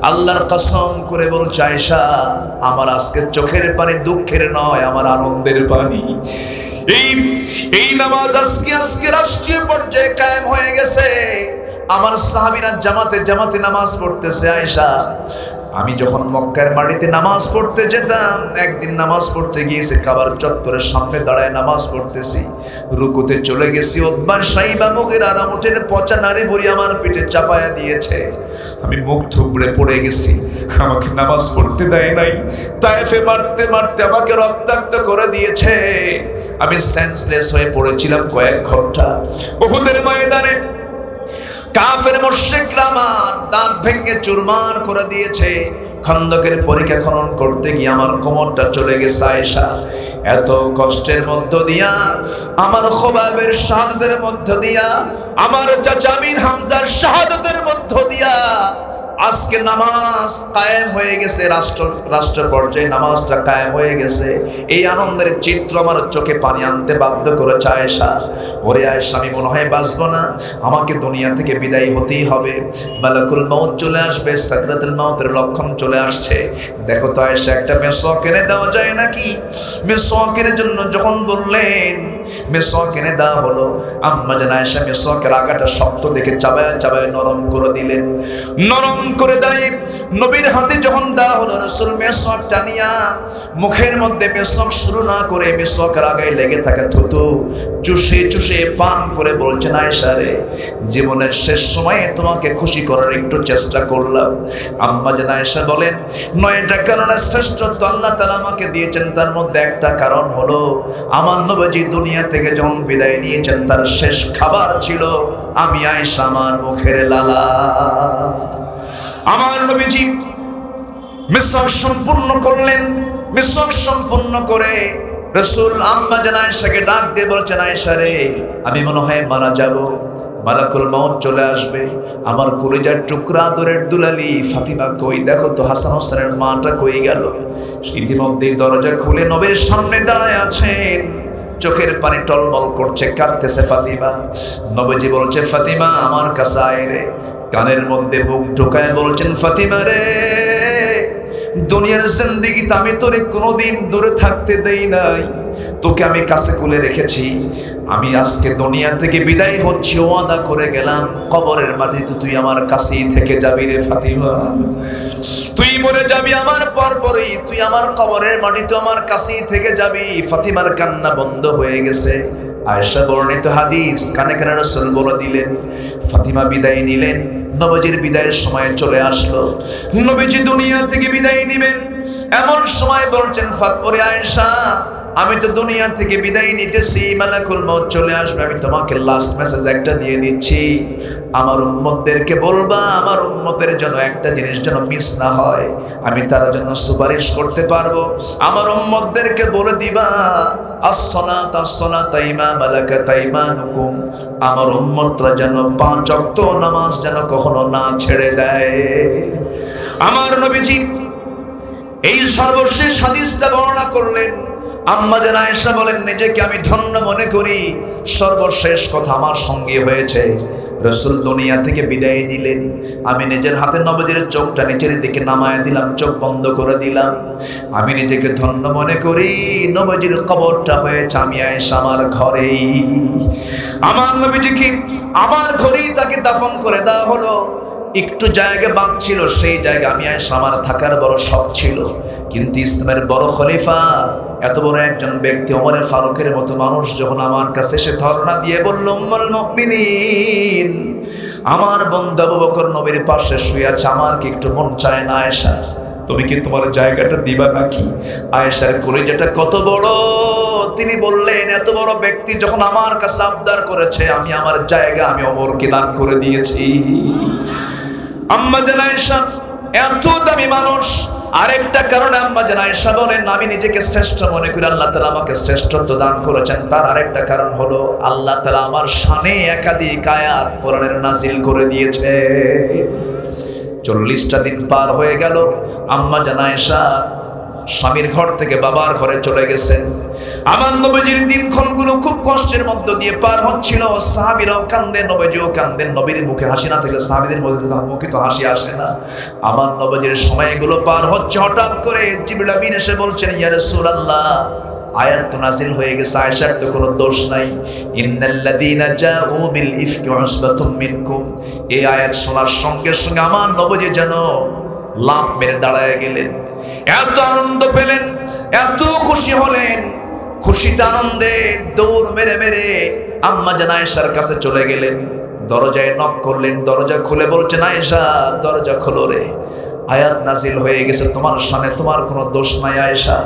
আল্লাহর কসম করে বলছে, আয়েশা, আমার আজকে চোখের পানি দুঃখের নয়, আমার আনন্দের পানি। এই নামাজ আজকে রাষ্ট্রীয় পর্যায়ে কায়েম হয়ে গেছে। আমার সাহাবীরা জামাতে নামাজ পড়তেছে। আয়েশা, আমি যখন মক্কার মাটিতে নামাজ পড়তে যেতাম, একদিন নামাজ পড়তে গিয়েছি, কাবার চত্বরের সামনে দাঁড়ায় নামাজ পড়তেছি, রুকুতে চলে গেছি, উতবা সাইবা মুগিরা উঠের পচা নারী ভরি আমার পিঠে চাপায়া দিয়েছে, আমি মুখ থুবড়ে পড়ে গেছি, আমাকে নামাজ পড়তে দেয় নাই, তায়েফে মারতে মারতে আমাকে রক্তাক্ত করে দিয়েছে, আমি সেন্সলেস হয়ে পড়েছিলাম কয়েক ঘন্টা। উহুদের ময়দানে কাফের মুশরিকরা আমার দাঁত ভেঙে চুরমার করে দিয়েছে। খন্দকের পরীক্ষা খনন করতে গিয়ে আমার কোমরটা চলে গেছে আয়েশা। এত কষ্টের মধ্য দিয়া, আমার খোবাবের শাহাদাতের মধ্য দিয়া, আমার চাচা আমির হামজার শাহাদাতের মধ্য দিয়া আজকে নামাজ কায়েম হয়ে গেছে, রাষ্ট্র পর্যায়ে নামাজটা কায়েম হয়ে গেছে। এই আনন্দের চিত্র আমার চোখে পানি আনতে বাধ্য করেছে আয়েশা। ওরে আয়েশা, আমি মনে হয় বাঁচবো না, আমাকে দুনিয়া থেকে বিদায় হতেই হবে, মালাকুল মউত চলে আসবে, সাকরাতুল মউতের লক্ষণ চলে আসছে। দেখো তো আয়েশা, একটা মেসওয়াক এনে দেওয়া যায় নাকি? মেসওয়াকের জন্য যখন বললেন, মেসওয়াক এনে দেওয়া হলো। আম্মা জান আয়েশা মেসওয়াকের আগাটা শক্ত দেখে চাবায় চাবায় নরম করে দিলেন। নরম করে দেয় নবীর হাতে যখন দেওয়া হলো, রাসূল মেসওয়াকটা নিয়া মুখের মধ্যে মেসওয়াক শুরু না করে মেসওয়াকের আগায় লেগে থাকা থুতু চুষে চুষে পান করে বলছেন, আয়েশা রে, জীবনের শেষ সময়ে তোমাকে খুশি করার একটু চেষ্টা করলাম। আম্মা জান আয়েশা বলেন, 9টা কারণে শ্রেষ্ঠত্ব আল্লাহ তাআলা আমাকে দিয়েছেন, তার মধ্যে একটা কারণ হলো আমার নবীজি দুনিয়া থেকে যখন বিদায় নিয়েছেন, তার শেষ খাবার ছিল আমি আয়েশা আমার মুখের লালা। আমার নবীজি মিসওয়াক সম্পূর্ণ করলেন। মিসওয়াক সম্পূর্ণ করে রাসূল আম্মা জান আয়েশাকে ডাক দিয়ে বলছেন, আয়েশা রে, আমি মনে হয় মারা যাব, মালাকুল মউত চলে আসবে, আমার কলিজার টুকরা আদরের দুলালি ফাতিমা কই? দেখো তো হাসান হোসেনের মাটা কই গেল? ইতিমধ্যে দরজা খুলে নবীর সামনে দাঁড়ায় আছেন, চোখের পানি টলমল করছে, কাঁদতেছে ফাতিমা। নবীজি বলছে, ফাতিমা আমার কাছে আয় রে। কানের মধ্যে বুক ঢোকায় বলছেন, ফাতিমা রে, দুনিয়ার জিন্দেগিতে আমি তোরে কোনোদিন দূরে থাকতে দেই নাই, তোকে আমি কাছে কুলে রেখেছি। আমি আজকে দুনিয়া থেকে বিদায় হচ্ছি, ওয়াদা করে গেলাম কবরের মাটিতে তুই আমার কাছেই থেকে যাবি রে ফাতিমা। তুই মরে যাবি আমার পরপরই, তুই আমার কবরের মাটিতে আমার কাছেই থেকে যাবি। ফাতিমার কান্না বন্ধ হয়ে গেছে। আয়েশা বর্ণিত হাদিস কানে কানে রাসূল বলে দিলেন। ফাতিমা বিদায় নিলেন। নবীজির বিদায়ের সময় চলে আসলো। নবীজি দুনিয়া থেকে বিদায় নিবেন, এমন সময় বলছেন, ফাতপরে আয়েশা, আমি তো দুনিয়া থেকে বিদায় নিতেছি, মালাকুল মউত চলে আসবে, আমি তোমাকে লাস্ট মেসেজ একটা দিয়ে দিচ্ছি, আমার উম্মতদেরকে বলবা, আমার উম্মতের জন্য একটা জিনিস যেন মিস না হয়, আমি তার জন্য সুপারিশ করতে পারবো। আমার উম্মতদেরকে বলে দিবা, আসসালাত আসসালাত ইমা মালাকাত আইমানুকুম, আমার উম্মতরা যেন 5 ওয়াক্ত নামাজ যেন কখনো না ছেড়ে দেয়। আমার নবীজি এই সর্বশেষ হাদিসটা বর্ণনা করলেন। আম্মা জান আয়েশা বলেন, নিজেকে আমি ধন্য মনে করি, সর্বশেষ কথা আমার সঙ্গে হয়েছে। রাসূল দুনিয়া থেকে বিদায় নিলেন, আমি নিজের হাতে নবীজির চোখটা নিচের দিকে নামায় দিলাম, চোখ বন্ধ করে দিলাম। আমি নিজেকে ধন্য মনে করি, নবীজির কবরটা হয়েছে আমি আয়েশা আমার ঘরেই। আমার নবীজিকে আমার ঘরেই তাকে দাফন করে দেওয়া হলো। একটু জায়গা বাদ ছিল, সেই জায়গা আমি আয়েশা আমার থাকার বড় শখ ছিল, কিন্তু ইসলামের বড় খলিফা, এত বড় একজন ব্যক্তি ওমর ফারুকের মতো মানুষ যখন আমার কাছে এসে ধর্ণা দিয়ে বলল, উম্মুল মুমিনিন, আমার বন্ধু আবু বকর নবীর পাশে শুয়ে আছে, আমার কি একটু মন চায় না আয়েশা, তুমি কি তোমার জায়গাটা দিবা নাকি? আয়েশার কলিজাটা কত বড়! তিনি বললেন, এত বড় ব্যক্তি যখন আমার কাছে আবদার করেছে, আমি আমার জায়গা আমি ওমরকে দান করে দিয়েছি। আম্মা জান আয়েশা এত দামি মানুষ। আরেকটা কারণে আম্মা জান আয়েশা বলেন, আমি নিজেকে শ্রেষ্ঠ মনে করি, আল্লাহ তাআলা আমাকে শ্রেষ্ঠত্ব দান করেছেন। তার আরেকটা কারণ হলো, আল্লাহ তাআলা আমার শানে একাধিক আয়াত কোরআনের নাজিল করে দিয়েছে। 40টা দিন পার হয়ে গেল। আম্মা জান আয়েশা স্বামীর ঘর থেকে বাবার ঘরে চলে গেছেন। আমার নবীজির দিনক্ষণগুলো খুব কষ্টের মধ্য দিয়ে পার হচ্ছিল। সাহাবীরাও কান্দেন, নবীজিও কান্দেন। নবীর মুখে হাসি না থাকলে সাহাবীদের মুখে তো হাসি আসে না। আমার নবীজির সময়গুলো পার হচ্ছে, হঠাৎ করে জিবরিল আমিন এসে বলছেন, ইয়া রাসূলুল্লাহ, আয়াত নাযিল হয়ে গেছে, আয়েশার তো কোনো দোষ নাই। ইন্নাল্লাযীনা জাউ বিল ইফকি উসবাতুম মিনকুম, এই আয়াত শোনার সঙ্গে সঙ্গে আমার নবীজি যেন লাফ মেরে দাঁড়ায় গেলেন। এত আনন্দ পেলেন, এত খুশি হলেন, খুশিতে আনন্দে দৌড় মেরে মেরে আম্মা জান আয়েশার কাছে চলে গেলেন। দরজায় নক করলেন, দরজা খুলে বলছেন, আয়েশা দরজা খোলো রে, আয়াত নাজিল হয়ে গেছে তোমার সামনে, তোমার কোনো দোষ নাই আয়েশা।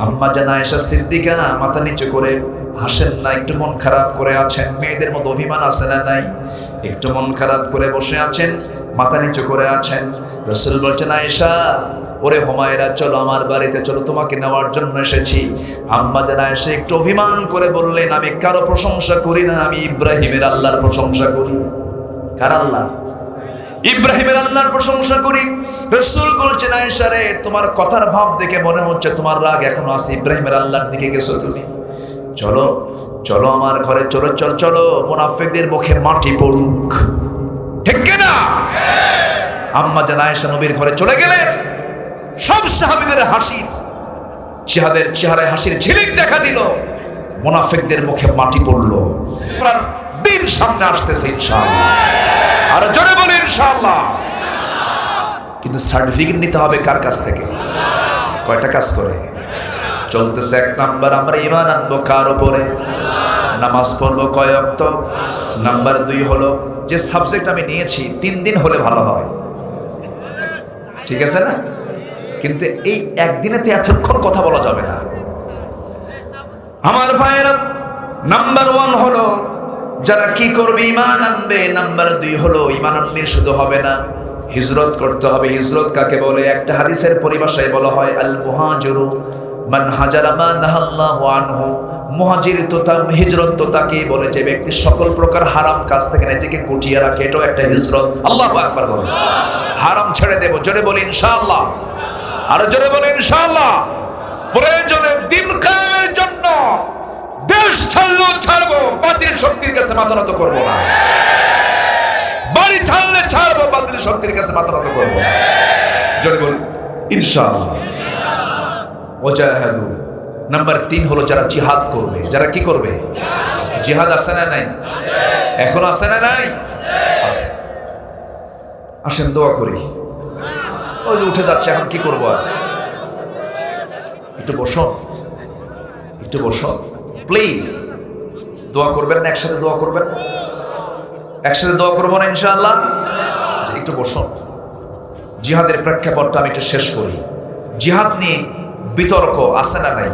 আম্মা জান আয়েশা সিদ্দিকা মাথা নিচু করে হাসেন না, একটু মন খারাপ করে আছেন। মেয়েদের মতো অভিমান আছে না নাই? একটু মন খারাপ করে বসে আছেন, মাথা নিচু করে আছেন। রাসূল বলছেন, আয়েশা ওরে হুমায়রা চলো আমার বাড়িতে চলো, তোমাকে নেওয়ার জন্য এসেছি। আম্মা জান আয়েশা একটু অভিমান করে বললেন, আমি কারো প্রশংসা করি না, আমি ইব্রাহিমের আল্লাহর প্রশংসা করি। কার আল্লাহ? ইব্রাহিমের আল্লাহর প্রশংসা করি। রাসূল বলছেন, আয়েশা রে তোমার কথার ভাব দেখে মনে হচ্ছে তোমার রাগ এখনো আছে, ইব্রাহিমের আল্লাহর দিকে গেছো তুমি। চলো চলো আমার ঘরে চলো, চল চলো, মুনাফিকদের মুখে মাটি পড়ুক, ঠিক কিনা? আম্মা জান আয়েশা নবীর ঘরে চলে গেলেন। সব সাহাবীদের হাসির, জিহাদের চেহারায় হাসির ঝিলিক দেখা দিল, মুনাফিকদের মুখে মাটি পড়লো। দিন সামনে আসতেছে ইনশাআল্লাহ, আর জোরে বলে ইনশাআল্লাহ। কিন্তু সার্টিফিকেট নিতে হবে কার কাছ থেকে? কয়টা কাজ করে চলতেছে? 1 নাম্বার, আমরা ঈমান আনবো কার উপরে? নামাজ পড়বো কয় ওয়াক্ত? নাম্বার 2 হলো যে সাবজেক্ট আমি নিয়েছি 3 দিন হলে ভালো হয়, ঠিক আছে না? কিন্তু এই একদিনে তো এতক্ষণ কথা বলা যাবে না আমার ভাইয়েরা। নাম্বার 1 হলো যারা কি করবে, ঈমান আনবে। নাম্বার 2 হলো ঈমান আনলে শুধু হবে না, হিজরত করতে হবে। হিজরত কাকে বলে? একটা হাদিসের পরিভাষায় বলা হয় আল মুহাজিরু মান হাজারা মা নাহাল্লাহু আনহু। মুহাজির তো তার হিজরত তো তাকে বলে যে ব্যক্তি সকল প্রকার হারাম কাজ থেকে নিজেকে গুটিয়ে রাখে, এটাও একটা হিজরত। আল্লাহু আকবার বলে। হারাম ছেড়ে দেব, জোরে বলি ইনশাআল্লাহ, আর জোরে বলি ইনশাআল্লাহ। প্রয়োজনে দিন কায়েমের জন্য দেশ ছাড়লেও ছাড়বো, বাতিল শক্তির কাছে মাথা নত করবো না। বাড়ি ছাড়লে ছাড়বো, বাতিল শক্তির কাছে মাথা নত করবো না। জোরে বলি ইনশাআল্লাহ। ওয়াজাহাদু। নাম্বার 3 হলো যারা জিহাদ করবে। যারা কি করবে? জিহাদ আছে না নাই? এখন আছে না নাই? আছে। আসেন দোয়া করি। ওই যে উঠে যাচ্ছে, এখন কি করবো? আর একটু বসো, একটু বসো প্লিজ। দোয়া করবেন না? একসাথে দোয়া করবেন? একসাথে দোয়া করবো না ইনশাআল্লাহ? একটু বসো। জিহাদের প্রেক্ষাপটটা আমি একটু শেষ করি। জিহাদ নিয়ে বিতর্ক আছে না নাই?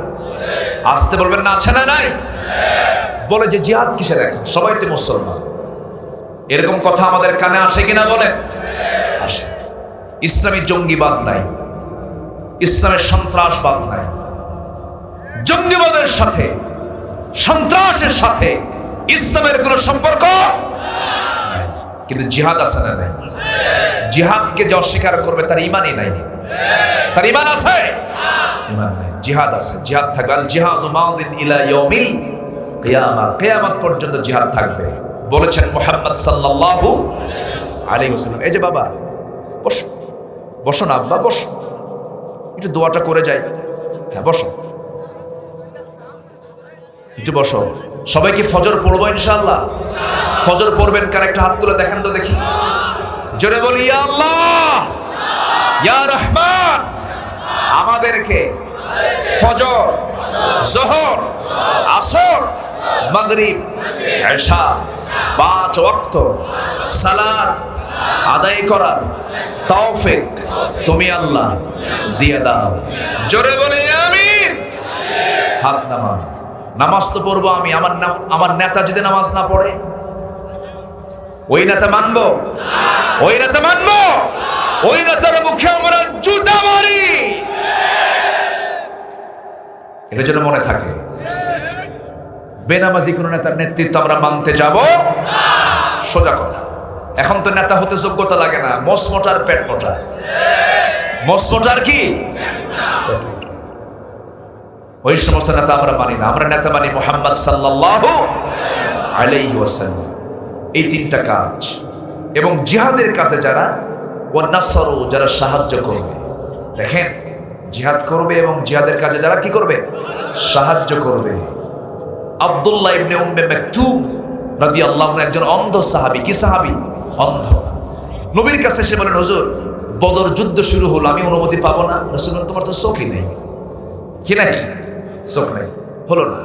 আসতে বলবেন না, আছে না নাই? বলে যে জিহাদ কিসের? এখন সবাই তো মুসলমান, এরকম কথা আমাদের কানে আসে কিনা বলেন? আসে। ইসলামী জঙ্গিবাদ নাই, ইসলামের সন্ত্রাসবাদ নাই। জঙ্গিবাদের সাথে, সন্ত্রাসের সাথে ইসলামের কোনো সম্পর্ক নাই। কিন্তু জিহাদ আছে না নাই? জিহাদকে যে অস্বীকার করবে তার ঈমানই নাই। তার ঈমান আছে? ঈমান নাই। জিহাদ আছে, জিহাদ থাকবে। আল জিহাদু মাউদিন ইলা ইয়াউমিল কিয়ামা। কিয়ামত পর্যন্ত জিহাদ থাকবে বলেছেন মুহাম্মদ সাল্লাল্লাহু আলাইহি ওয়াসাল্লাম। এই যে বাবা বসো, বসো না আব্বা, বসো, একটু দোয়াটা করে যাই। হ্যাঁ বসো, একটু বসো। সবাই কি ফজর পড়বো ইনশাআল্লাহ? ফজর পড়বেন কার? একটা হাত তুলে দেখেন তো দেখি। জোরে বলি ইয়া আল্লাহ, ইয়া রহমান। আমাদেরকে ফজর, যোহর, আসর, মাগরিব, ইশা 5 ওয়াক্ত সালাত আদায় করার তৌফিক তুমি আল্লাহ দিয়ে দাও। জোরে বলি আমিন। হাত নামান। নামাজ তো পড়বো আমি, আমার নেতা যদি নামাজ না পড়ে, ওই নেতা মানবো? ওই নেতা মানবো? ওই নেতার মুখে আমরা জুতা মারি। এর জন্য মনে থাকে, বেনামাজি কোন নেতার নেতৃত্ব আমরা মানতে যাব সোজা কথা। এখন তো নেতা হতে যোগ্যতা লাগে না, মসমোটার পেট মোটা। মসমোটার কি? ওই সমস্ত নেতা আমরা মানি না। আমরা নেতা মানি মুহাম্মদ সাল্লাল্লাহু আলাইহি ওয়াসাল্লাম। এই 3টা কাজ। এবং জিহাদের কাছে যারা ওয়ান্নাসরু, যারা সাহায্য করবে। দেখেন, জিহাদ করবে এবং জিহাদের কাজে যারা কি করবে? সাহায্য করবে। আব্দুল্লাহ ইবনে উম্মে মাকতুম রাদিয়াল্লাহু আনহু একজন অন্ধ সাহাবী। কি সাহাবী? অন্ধ। নবীর কাছে এসে বলেন, হুজুর বদর যুদ্ধ শুরু হলো, আমি অনুমতি পাবো না? রাসূল বললেন, তোমার তো চোখই নেই। কি নাই? চোখ নেই, হলো না।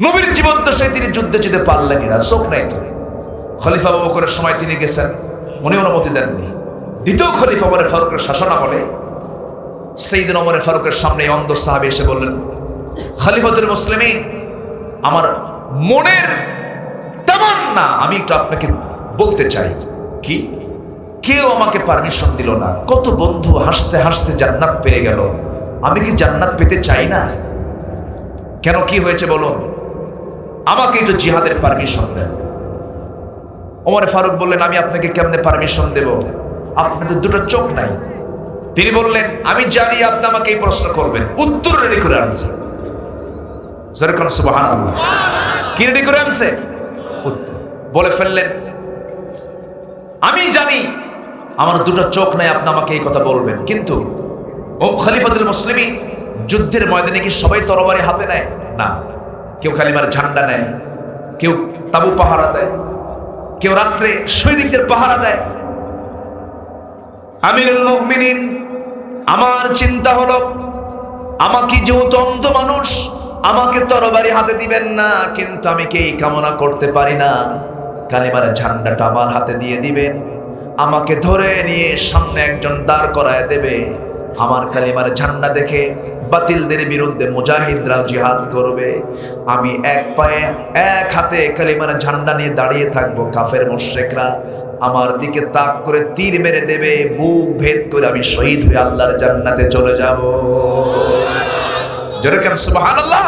নবীর জীবদ্দশায় তিনি যুদ্ধে যেতে পারলেনই না, চোখ নাই তো। খলিফা আবু বকরের সময় তিনি গেছেন, উনি অনুমতি দেননি। দ্বিতীয় খলিফা ওমর ফারুকের শাসনামলে সাইয়েদনা ওমর ফারুকের সামনে অন্ধ সাহাবী এসে বললেন, খলিফাতুল মুসলিমিন, আমার মনের তামান্না আমি একটু আপনাকে বলতে চাই। কি? কেউ আমাকে পারমিশন দিল না, কত বন্ধু হাসতে হাসতে জান্নাত পেয়ে গেল, আমি কি জান্নাত পেতে চাই না? কেন, কি হয়েছে বলুন, আমাকে একটু জিহাদের পারমিশন দেন। ওমর ফারুক বললেন, আমি আপনাকে কেমনে পারমিশন দেব, আপনার তো দুটো চোখ নাই। তিনি বললেন, আমি জানি আপনি আমাকে এই প্রশ্ন করবেন, উত্তর রেডি করে আনছে। যেরকম সুবহানাল্লাহ, কি রেডি করে আনছে? উত্তর বলে ফেললেন, আমি জানি আমার দুটো চোখ নাই, আপনি আমাকে এই কথা বলবেন, কিন্তু ও খলিফাতুল মুসলিমিন, যুদ্ধের ময়দানে কি সবাই তরবারি হাতে নেয়? না, কেউ কালিমার ঝান্ডা নেয়, কেউ তাবু পাহারা দেয়, কেউ রাত্রে সৈনিকদের পাহারা দেয়। আমিরুল মুমিনিন, আমার চিন্তা হলো, আমাকে যেহেতু অন্ধ মানুষ, আমাকে তরবারি হাতে দিবেন না, কিন্তু আমি কি কামনা করতে পারি না কালিমার ঝান্ডাটা আমার হাতে দিয়ে দিবেন, আমাকে ধরে নিয়ে সামনে একজন দাঁড় করায় দেবে, আমার কালিমার ঝান্ডা দেখে বাতিলদের বিরুদ্ধে মুজাহিদরা জিহাদ করবে, আমি এক পায়ে এক হাতে কালিমার ঝান্ডা নিয়ে দাঁড়িয়ে থাকবো, কাফের মুশরিকরা আমার দিকে তাক করে তীর মেরে দেবে, বুক ভেদ করে আমি শহীদ হয়ে আল্লাহর জান্নাতে চলে যাব। জোরে কেন সুবহানাল্লাহ।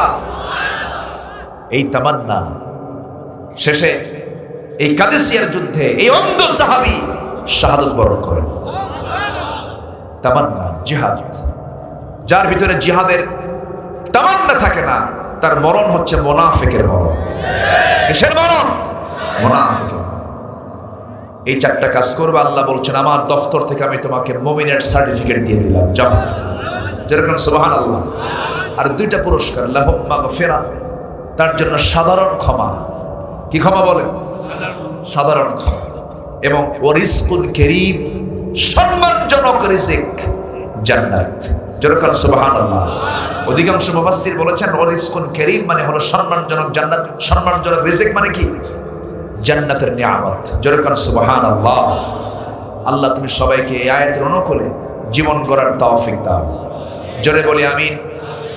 এই তামান্না শেষে এই কাদেসিয়ার যুদ্ধে এই অন্ধ সাহাবী শাহাদাত বরণ করেন। তামান্না, জিহাদ, যার ভিতরে জিহাদের তামান্না থাকে না, তার মরণ হচ্ছে মুনাফিকের মরণ। কিসের মরণ? মুনাফিকের। এই চারটা কাজ করবে, আল্লাহ বলছেন আমার দফতর থেকে আমি তোমাকে মুমিনের সার্টিফিকেট দিয়ে দিলাম, যাও। যেরকম সুবহানাল্লাহ। আর দুইটা পুরস্কার, লাহুম মাগফিরা, তার জন্য সাধারণ ক্ষমা। কি ক্ষমা বলেন? সাধারণ ক্ষমা। এবং ওয়ারিজকুন কারীম, সম্মানজনক রিজিক, জান্নাত। যেরকম সুবহানাল্লাহ। অধিকাংশ মুফাসসির বলেছেন ওয়ারিজকুন কারীম মানে হলো সম্মানজনক জান্নাত, সম্মানজনক রিজিক মানে কি? জান্নাতের নিয়ামত। যেরকম সুবহানাল্লাহ। আল্লাহ তুমি সবাইকে এই আয়াতের অনুকূলে জীবন গড়ার তৌফিক দাও। জোরে বলি আমিন।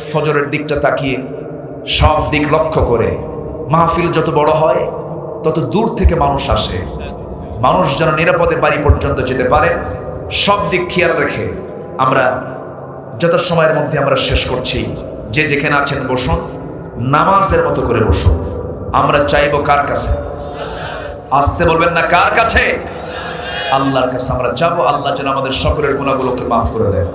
ফজরের দিকটা তাকিয়ে সব দিক লক্ষ্য করে, মাহফিল যত বড় হয় তত দূর থেকে মানুষ আসে, মানুষ যেন নিরাপদে বাড়ি পর্যন্ত যেতে পারে, সব দিক খেয়াল রেখে আমরা যত সময়ের মধ্যে আমরা শেষ করছি, যে যেখানে আছেন বসুন, নামাজের মতো করে বসুন। আমরা চাইবো কার কাছে? আসতে বলবেন না, কার কাছে? আল্লাহর কাছে আমরা যাবো। আল্লাহ যেন আমাদের সকলের গুনাহগুলোকে মাফ করে দেন।